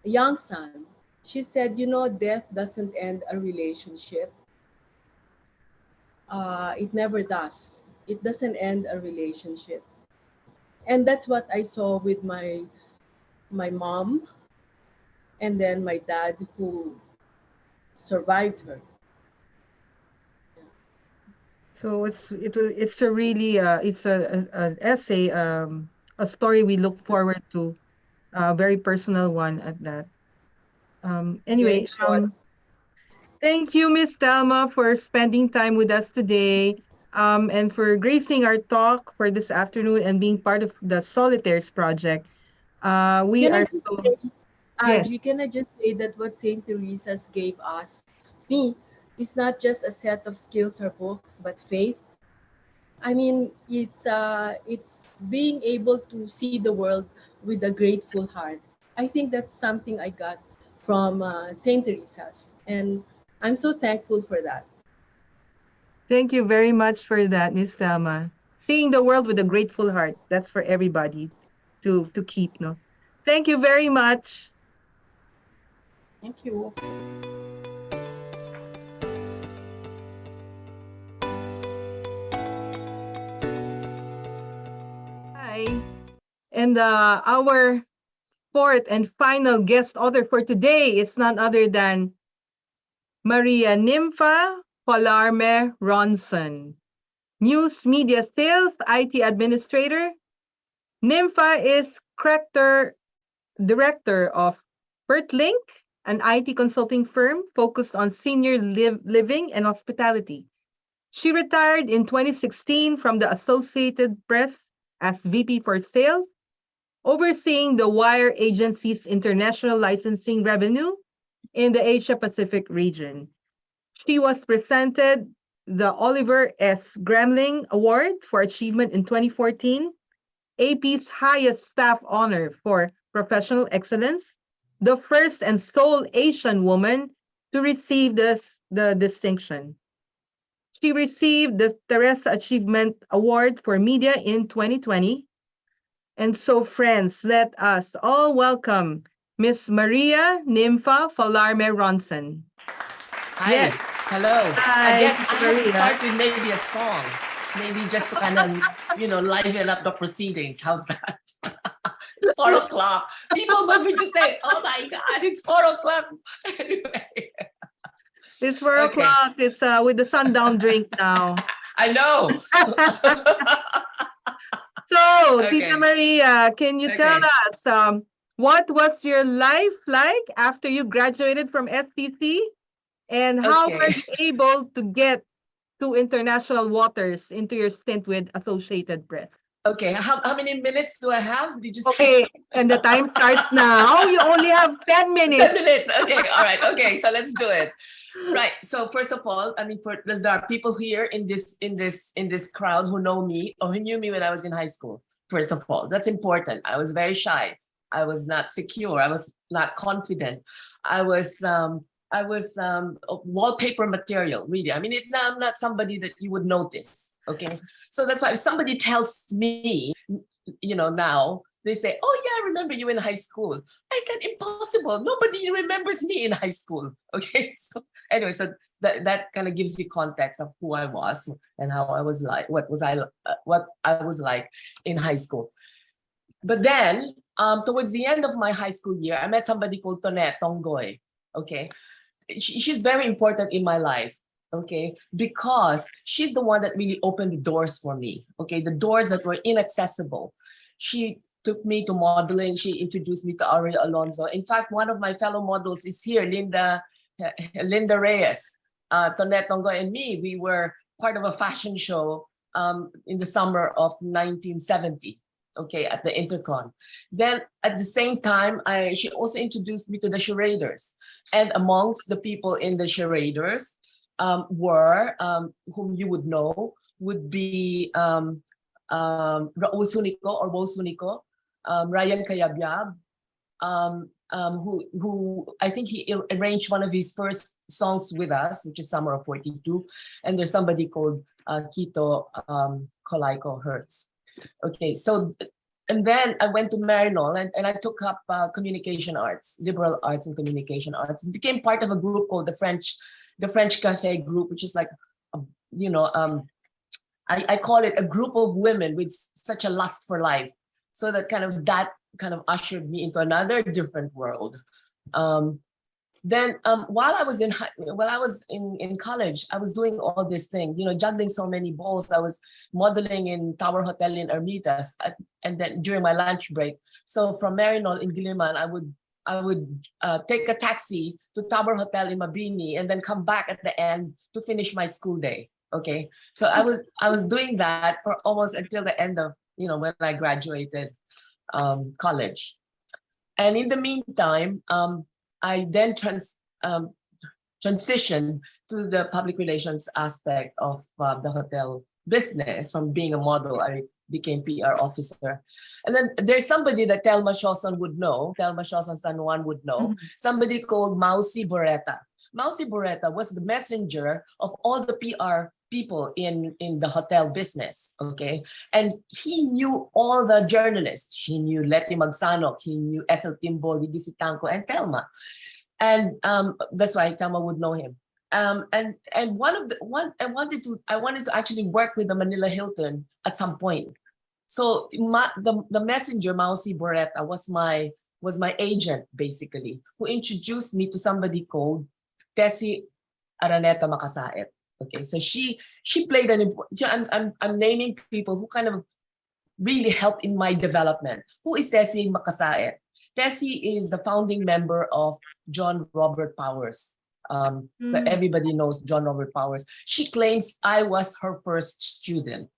young son. She said, you know, death doesn't end a relationship. It never does. It doesn't end a relationship. And that's what I saw with my mom and then my dad who survived her. So it's a really it's an essay, a story we look forward to, a very personal one at that. Very Anyway, short. thank you, Miss Thelma, for spending time with us today, and for gracing our talk for this afternoon and being part of the Solitaires project. We Can I are just so say, yes. can I just say that what Saint Teresa's gave us, me, is not just a set of skills or books, but faith. I mean, it's being able to see the world with a grateful heart. I think that's something I got from Saint Teresa's, and I'm so thankful for that. Thank you very much for that, Miss Thelma. Seeing the world with a grateful heart. That's for everybody to keep, no? Thank you very much. Thank you. Hi. And our fourth and final guest author for today is none other than Maria Nympha Palarme Ronson, News Media Sales IT Administrator. Nympha is director of Pertlink, an IT consulting firm focused on senior living and hospitality. She retired in 2016 from the Associated Press as VP for Sales, overseeing the Wire Agency's international licensing revenue in the Asia Pacific region. She was presented the Oliver S. Gramling Award for Achievement in 2014, AP's highest staff honor for professional excellence, the first and sole Asian woman to receive the distinction. She received the Theresa Achievement Award for Media in 2020. And so, friends, let us all welcome Miss Maria Nympha Falarme Ronson. Hi. Yes. Hello. Hi, I guess Miss I have to Maria. start with maybe a song. Maybe just to kind of, liven up the proceedings. How's that? It's 4 o'clock. People must be just saying, oh my God, it's 4 o'clock. Anyway. It's 4 o'clock. It's with the sundown drink now. I know. So, Okay. Tita Maria, can you tell us what was your life like after you graduated from STC? And how Okay. were you able to get to international waters into your stint with Associated Press? Okay. How many minutes do I have? Did you say? Okay, and the time starts now. You only have 10 minutes. 10 minutes. Okay. All right. Okay. So let's do it. Right. So first of all, I mean, there are people here in this crowd who know me or who knew me when I was in high school. First of all, that's important. I was very shy. I was not secure. I was not confident. I was wallpaper material, really. I mean, I'm not somebody that you would notice. Okay. So that's why if somebody tells me, now they say, oh yeah, I remember you in high school. I said, impossible. Nobody remembers me in high school. Okay. So anyway, so that kind of gives you context of who I was and how I was like, what I was like in high school. But then towards the end of my high school year, I met somebody called Tonet Tonggoy. Okay. she's very important in my life. Okay, because she's the one that really opened the doors for me. Okay, the doors that were inaccessible. She took me to modeling. She introduced me to Aurel Alonso. In fact, one of my fellow models is here, Linda Reyes. Tonette Tongo and me, we were part of a fashion show in the summer of 1970. Okay, at the Intercon. Then at the same time, she also introduced me to the charaders. And amongst the people in the charaders were, whom you would know, would be Raul Sunico or Bo Sunico, Ryan Cayabyab, who I think he arranged one of his first songs with us, which is Summer of 42. And there's somebody called Kito Kolaiko Hertz. Okay, so, and then I went to Marinol and I took up communication arts, liberal arts and communication arts. It became part of a group called the French Cafe group, which is like, I call it a group of women with such a lust for life. So that kind of ushered me into another different world. Then while I was in college, I was doing all these things, juggling so many balls. I was modeling in Tower Hotel in Ermitas, and then during my lunch break. So from Marinol in Diliman, I would take a taxi to Tower Hotel in Mabini and then come back at the end to finish my school day. Okay, so I was doing that for almost until the end of when I graduated college, and in the meantime, I then transitioned to the public relations aspect of the hotel business. From being a model, I became PR officer. And then there's somebody that Telma Shoson would know, Telma Shoson San Juan would know, somebody called Mausi Boreta. Mausi Boreta was the messenger of all the PR people in the hotel business, okay? And he knew all the journalists. He knew Leti Magsanok, he knew Ethel Timbol, Didi Tanco, and Telma. And that's why Telma would know him. And I wanted to actually work with the Manila Hilton at some point. So the messenger, Mausi Boreta, was my agent, basically, who introduced me to somebody called Tessie Araneta Makasaet. Okay, so she played an important. I'm naming people who kind of really helped in my development. Who is Tessie Makasaet? Tessie is the founding member of John Robert Powers. So everybody knows John Robert Powers. She claims I was her first student.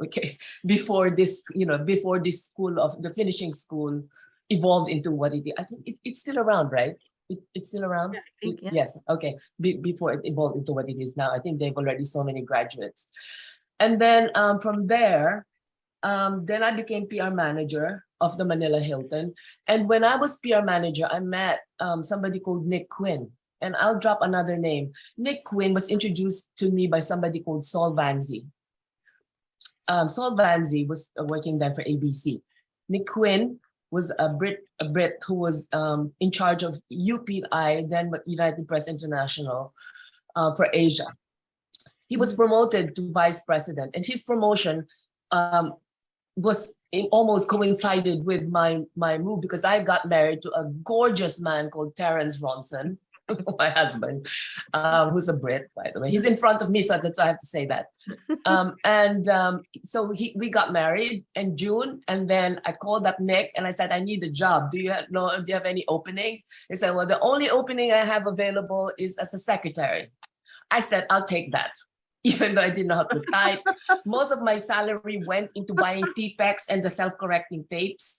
Okay, before this school of the finishing school evolved into what it is. I think it's still around, right? It's still around? Yeah, I think, yeah. Yes, okay. Before it evolved into what it is now. I think they've already so many graduates. And then from there, then I became PR manager of the Manila Hilton. And when I was PR manager, I met somebody called Nick Quinn. And I'll drop another name. Nick Quinn was introduced to me by somebody called Saul Vanzi. Saul Vanzi was working then for ABC. Nick Quinn was a Brit who was in charge of UPI, then United Press International for Asia. He was promoted to vice president, and his promotion was almost coincided with my move, because I got married to a gorgeous man called Terence Ronson, my husband, who's a Brit, by the way. He's in front of me, so that's why I have to say that. So we got married in June, and then I called up Nick and I said, I need a job. Do you have any opening? He said, well, the only opening I have available is as a secretary. I said, I'll take that. Even though I didn't know how to type. Most of my salary went into buying T-Pex and the self-correcting tapes.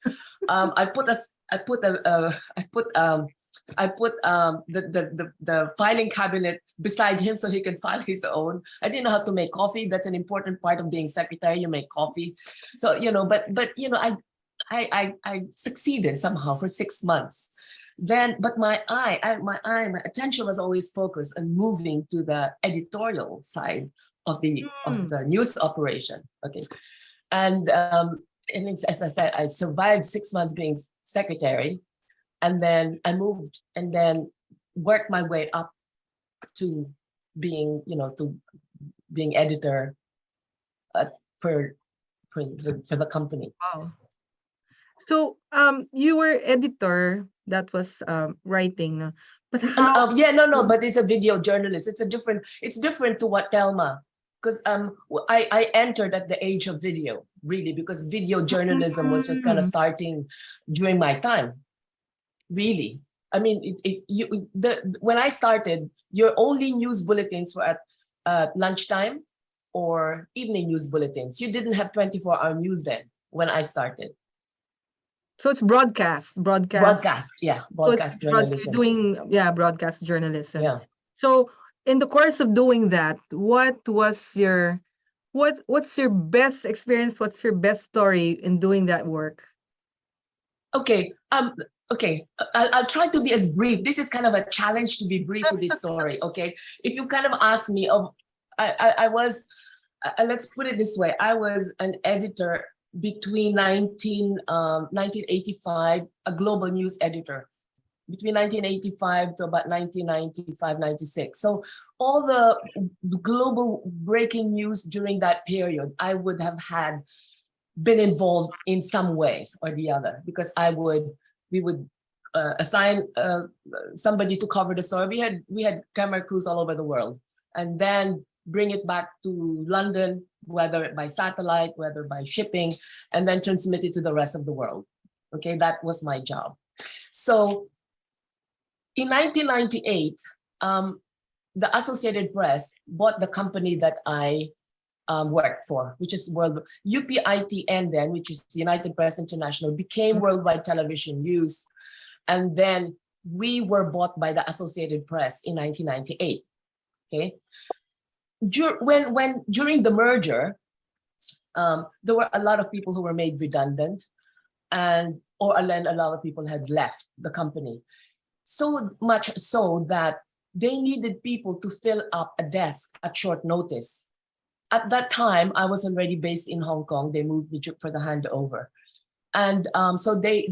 I put the filing cabinet beside him so he can file his own. I didn't know how to make coffee. That's an important part of being secretary. You make coffee. So, I succeeded somehow for 6 months. Then, but my attention was always focused on moving to the editorial side of the news operation. Okay, and as I said, I survived 6 months being secretary, and then I moved, and then worked my way up to being, being editor for the company. Wow. So you were editor that was writing But how? But it's a video journalist. It's different to what Telma, because I entered at the age of video, really, because video journalism was just kind of starting during my time, really. I mean, when I started, your only news bulletins were at lunchtime or evening news bulletins. You didn't have 24-hour news then when I started. So it's broadcast. Broadcast journalism. Broadcast journalism. Yeah. So in the course of doing that, what's your best experience? What's your best story in doing that work? Okay. I'll try to be as brief. This is kind of a challenge to be brief with this story. Okay. If you kind of ask me, I was, let's put it this way. I was an editor between 1985, a global news editor, between 1985 to about 1995, 96. So all the global breaking news during that period, I would have been involved in some way or the other, because we would assign somebody to cover the story. We had camera crews all over the world, and then bring it back to London, whether by satellite, whether by shipping, and then transmit it to the rest of the world. Okay, that was my job. So in 1998, the Associated Press bought the company that I worked for, which is UPITN then, which is United Press International, became Worldwide Television News. And then we were bought by the Associated Press in 1998, okay? During the merger, there were a lot of people who were made redundant, or a lot of people had left the company. So much so that they needed people to fill up a desk at short notice. At that time, I was already based in Hong Kong. They moved me for the handover. And so they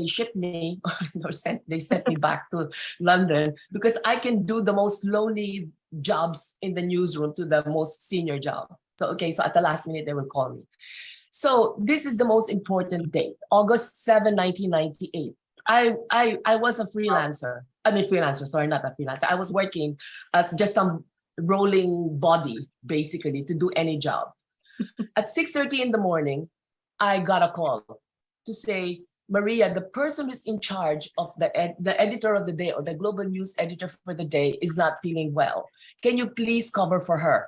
shipped me, they sent me back to London, because I can do the most lowly jobs in the newsroom to the most senior job. So at the last minute, they will call me. So this is the most important date, August 7, 1998. I was a freelancer. Sorry, not a freelancer. I was working as just some rolling body, basically, to do any job. At 6:30 in the morning, I got a call to say, Maria, the person who's in charge of the editor of the day, or the global news editor for the day, is not feeling well. Can you please cover for her?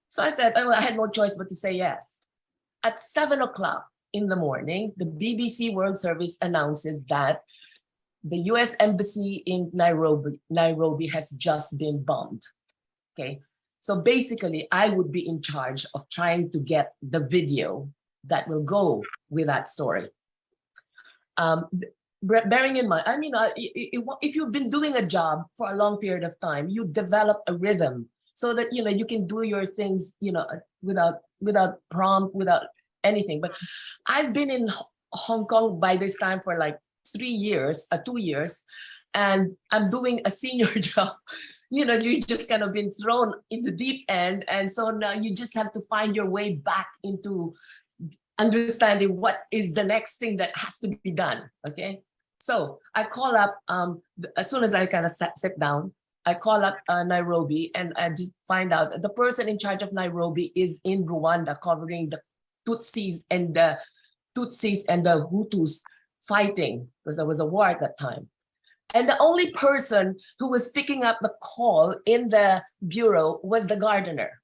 So I said, I had no choice but to say yes. At 7 o'clock in the morning, the BBC World Service announces that the US Embassy in Nairobi has just been bombed. Okay, so basically I would be in charge of trying to get the video that will go with that story. Bearing in mind, if you've been doing a job for a long period of time, you develop a rhythm so that you can do your things without prompt, without anything. But I've been in Hong Kong by this time for like 2 years, and I'm doing a senior job. You just kind of been thrown into deep end, and so now you just have to find your way back into understanding what is the next thing that has to be done. Okay, so I call up as soon as I kind of sit down. I call up Nairobi, and I just find out that the person in charge of Nairobi is in Rwanda, covering the Tutsis and the Hutus fighting, because there was a war at that time. And the only person who was picking up the call in the bureau was the gardener.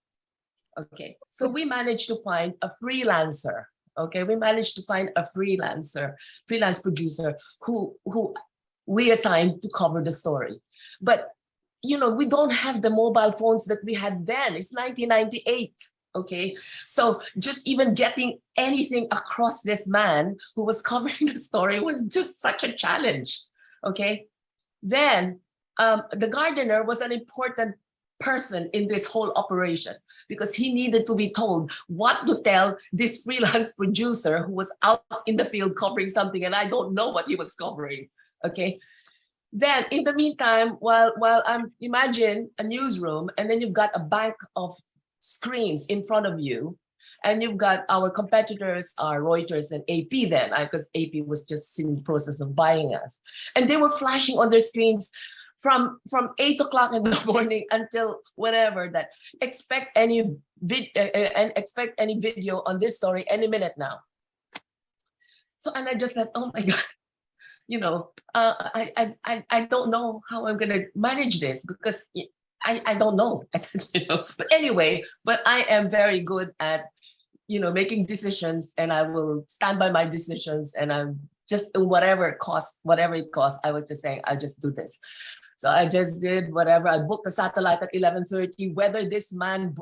Okay, so we managed to find a freelancer. Okay, we managed to find a freelance producer who we assigned to cover the story. But we don't have the mobile phones that we had then. It's 1998. Okay, so just even getting anything across this man who was covering the story was just such a challenge. Okay, then the gardener was an important person in this whole operation, because he needed to be told what to tell this freelance producer who was out in the field covering something, and I don't know what he was covering. Okay, then in the meantime, while I'm imagine a newsroom, and then you've got a bank of screens in front of you, And you've got our competitors are Reuters and AP then, because AP was just in the process of buying us. And they were flashing on their screens from 8 o'clock in the morning until whatever, that expect any video on this story any minute now. So, and I just said, oh my God, I don't know how I'm gonna manage this, because I don't know. I said, but anyway, but I am very good at, making decisions, and I will stand by my decisions, and I'm just whatever it costs, I was just saying, I'll just do this. So I just did whatever. I booked the satellite at 11:30, whether this man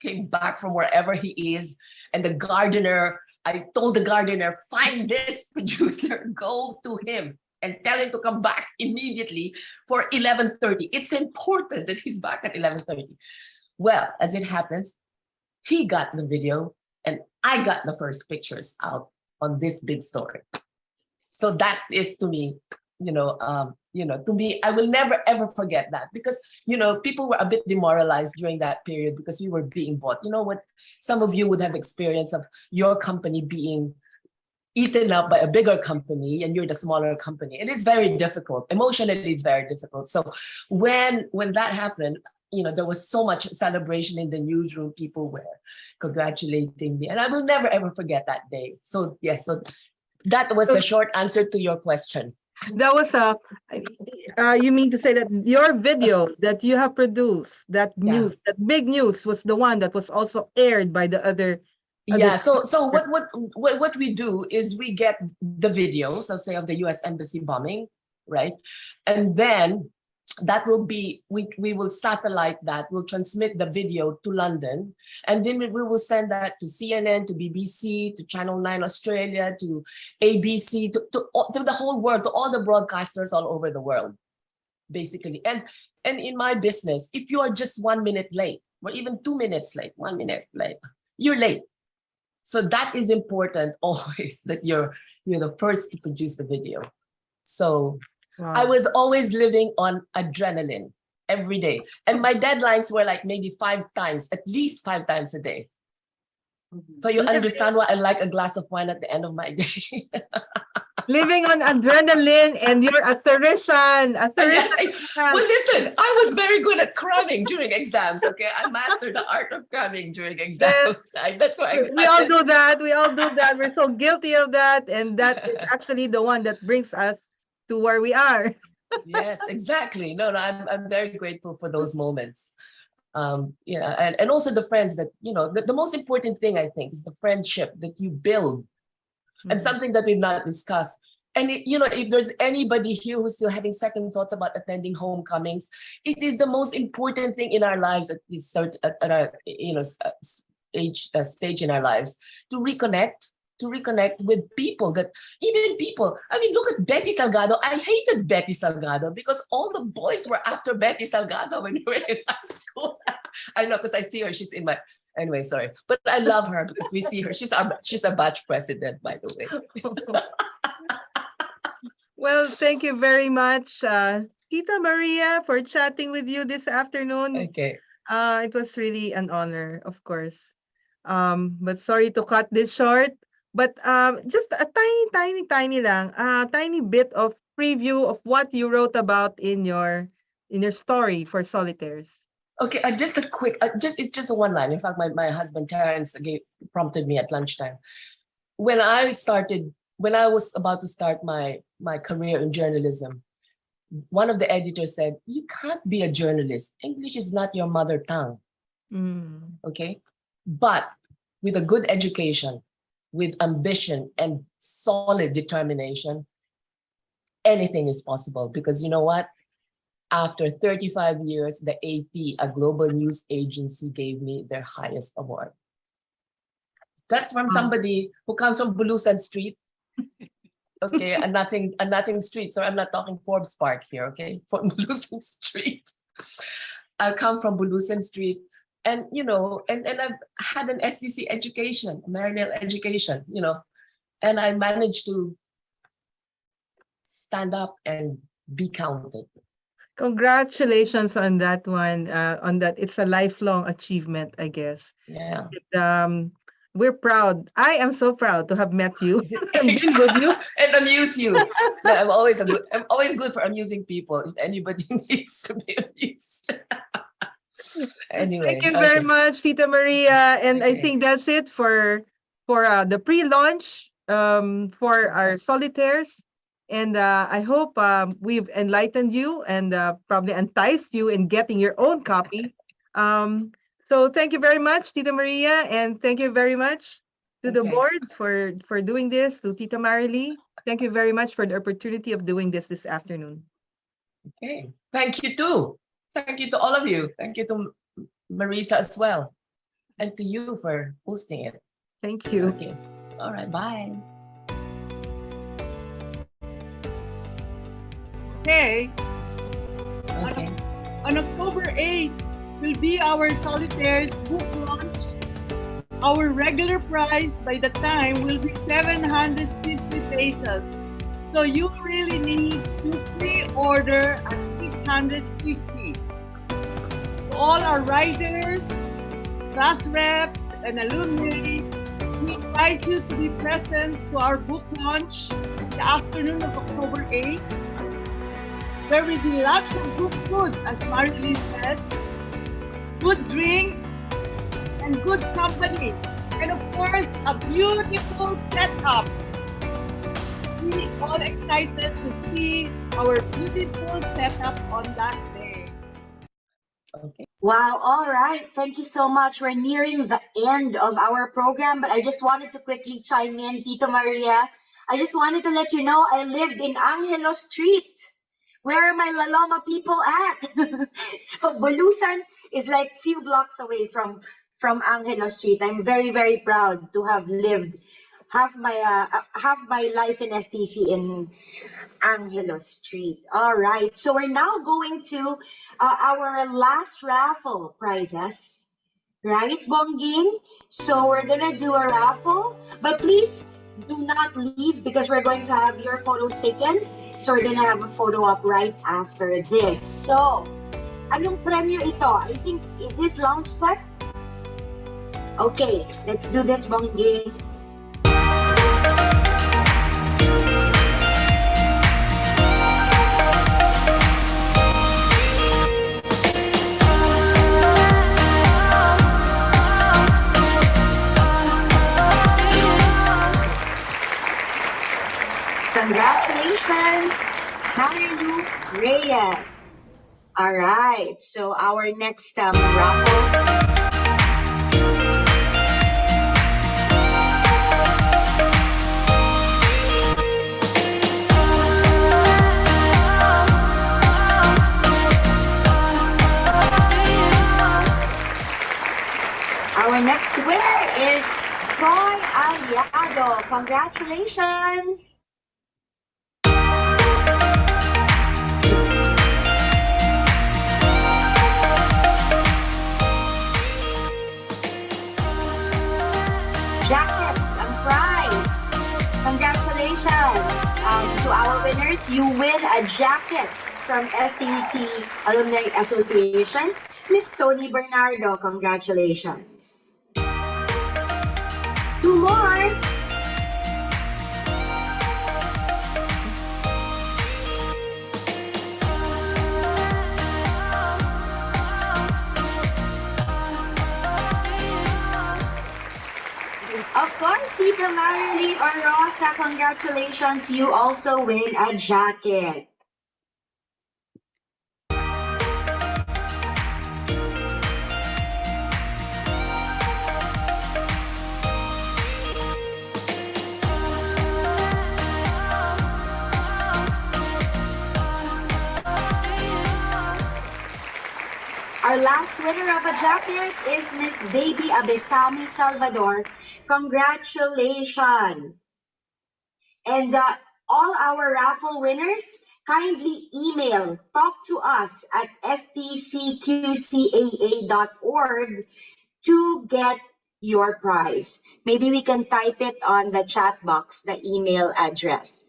came back from wherever he is, and the gardener, I told the gardener, find this producer, go to him and tell him to come back immediately for 11:30. It's important that he's back at 11:30. Well, as it happens, he got the video and I got the first pictures out on this big story. So that is to me, to me, I will never ever forget that, because, people were a bit demoralized during that period because we were being bought. You know what? Some of you would have experience of your company being eaten up by a bigger company and you're the smaller company. And it's very difficult. Emotionally, it's very difficult. So when that happened, there was so much celebration in the newsroom. People were congratulating me. And I will never, ever forget that day. So yes, so that was the short answer to your question. That was you mean to say that your video that you have produced, that news, that big news, was the one that was also aired by the other. Yeah. So what we do is we get the videos, let's say, of the U.S. Embassy bombing, right? And then that will be, we will satellite that, we'll transmit the video to London, and then we will send that to CNN, to BBC, to Channel 9 Australia, to ABC, to the whole world, to all the broadcasters all over the world, basically. And in my business, if you are just 1 minute late, or even 2 minutes late, 1 minute late, you're late. So that is important always, that you're the first to produce the video. So wow. I was always living on adrenaline every day. And my deadlines were like maybe 5 times, at least 5 times a day. So you understand why I like a glass of wine at the end of my day. Living on adrenaline, and you're a Theresian. Yes, well, listen, I was very good at cramming during exams. Okay, I mastered the art of cramming during exams. Yes. That's why we all do that. We all do that. We're so guilty of that, and that is actually the one that brings us to where we are. Yes, exactly. No, I'm very grateful for those moments. And also the friends that, the most important thing, I think, is the friendship that you build. And something that we've not discussed. And if there's anybody here who's still having second thoughts about attending homecomings, it is the most important thing in our lives at this stage in our lives, to reconnect with people that, I mean, look at Betty Salgado. I hated Betty Salgado because all the boys were after Betty Salgado when we were in high school. I know, because I see her, she's in my, anyway, sorry. But I love her because we see her. She's a batch president, by the way. Well, thank you very much, Tita Maria, for chatting with you this afternoon. Okay. It was really an honor, of course. But sorry to cut this short. But just a tiny bit of preview of what you wrote about in your story for Solitaires. Okay, just a quick, it's just a one line. In fact, my husband Terrence prompted me at lunchtime. When I was about to start my career in journalism, one of the editors said, "You can't be a journalist. English is not your mother tongue." Okay, but with a good education, with ambition and solid determination, anything is possible. Because you know what? After 35 years, the AP, a global news agency, gave me their highest award. That's from somebody who comes from Bulusan Street. Okay, and nothing street. So I'm not talking Forbes Park here, okay? From Bulusan Street. I come from Bulusan Street, and and I've had an SDC education, Marinelle education, and I managed to stand up and be counted. Congratulations on that one. On that, it's a lifelong achievement, I guess. Yeah. we're proud. I am so proud to have met you and been with you. And amuse you. I'm always good for amusing people. If anybody needs to be amused. Anyway, Thank you very much, Tita Maria. And I Okay. think that's it for the pre-launch for our solitaires. And I hope we've enlightened you and probably enticed you in getting your own copy. So thank you very much, Tita Maria, and thank you very much to the Okay. board for doing this, to Tita Marilee. Thank you very much for the opportunity of doing this afternoon. Okay. Thank you too. Thank you to all of you. Thank you to Marisa as well. And to you for hosting it. Thank you. Okay. All right. Bye. Okay. Okay. On October 8th will be our Solitaires book launch. Our regular price by the time will be 750 pesos. So you really need to pre-order at 650. To all our writers, class reps, and alumni, we invite you to be present to our book launch the afternoon of October 8th. There will be lots of good food, as Marilee said, good drinks, and good company. And of course, a beautiful setup. We all excited to see our beautiful setup on that day. Okay. Wow, all right. Thank you so much. We're nearing the end of our program, but I just wanted to quickly chime in, Tita Maria. I just wanted to let you know I lived in Angelo Street. Where are my Laloma people at? So Bulusan is like few blocks away from Angelo Street. I'm very, very proud to have lived half my life in STC in Angelo Street. All right, so we're now going to our last raffle prizes. Right, Bongging? So we're gonna do a raffle, but please do not leave because we're going to have your photos taken. So we're gonna have a photo up right after this. So, anong premyo ito? I think, is this lounge set? Okay, let's do this, Bongging. Congratulations, Marilu Reyes. All right, so our next raffle. Our next winner is Troy Aliado. Congratulations. Jackets and prize. Congratulations to our winners. You win a jacket from STC Alumni Association. Miss Tony Bernardo, congratulations. Two more. Of course, Tita Marilee or Rosa, congratulations. You also win a jacket. Our last winner of a jacket is Miss Baby Abesami Salvador. Congratulations. And all our raffle winners, kindly email talk to us at stcqcaa.org to get your prize. Maybe we can type it on the chat box, the email address.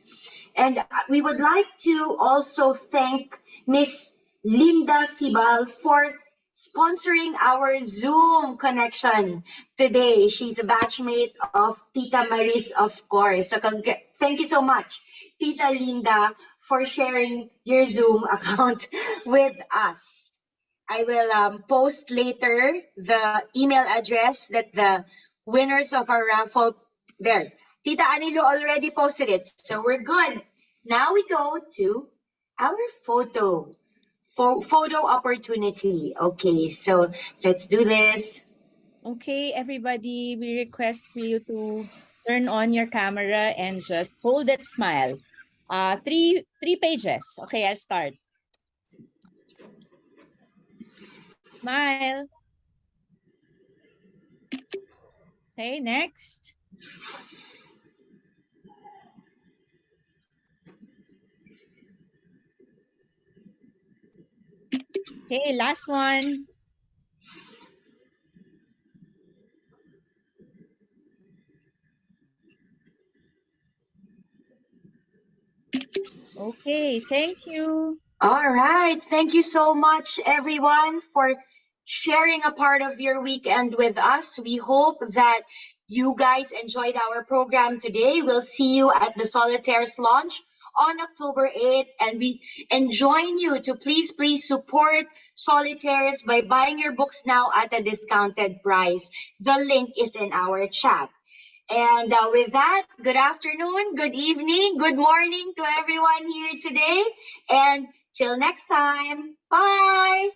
And we would like to also thank Miss Linda Sibal for sponsoring our Zoom connection today. She's a batchmate of Tita Maris, of course. So thank you so much, Tita Linda, for sharing your Zoom account with us. I will post later the email address that the winners of our raffle there. Tita Anilo already posted it, so we're good. Now we go to our photo opportunity. Okay, so let's do this. Okay, everybody, we request for you to turn on your camera and just hold that smile. Three pages. Okay, I'll start. Smile. Okay, next. Okay, last one. Okay, thank you. All right. Thank you so much, everyone, for sharing a part of your weekend with us. We hope that you guys enjoyed our program today. We'll see you at the Solitaires launch on October 8th. And we enjoin you to please support Solitaires by buying your books now at a discounted price. The link is in our chat. And with that, good afternoon, good evening, good morning to everyone here today. And till next time, bye.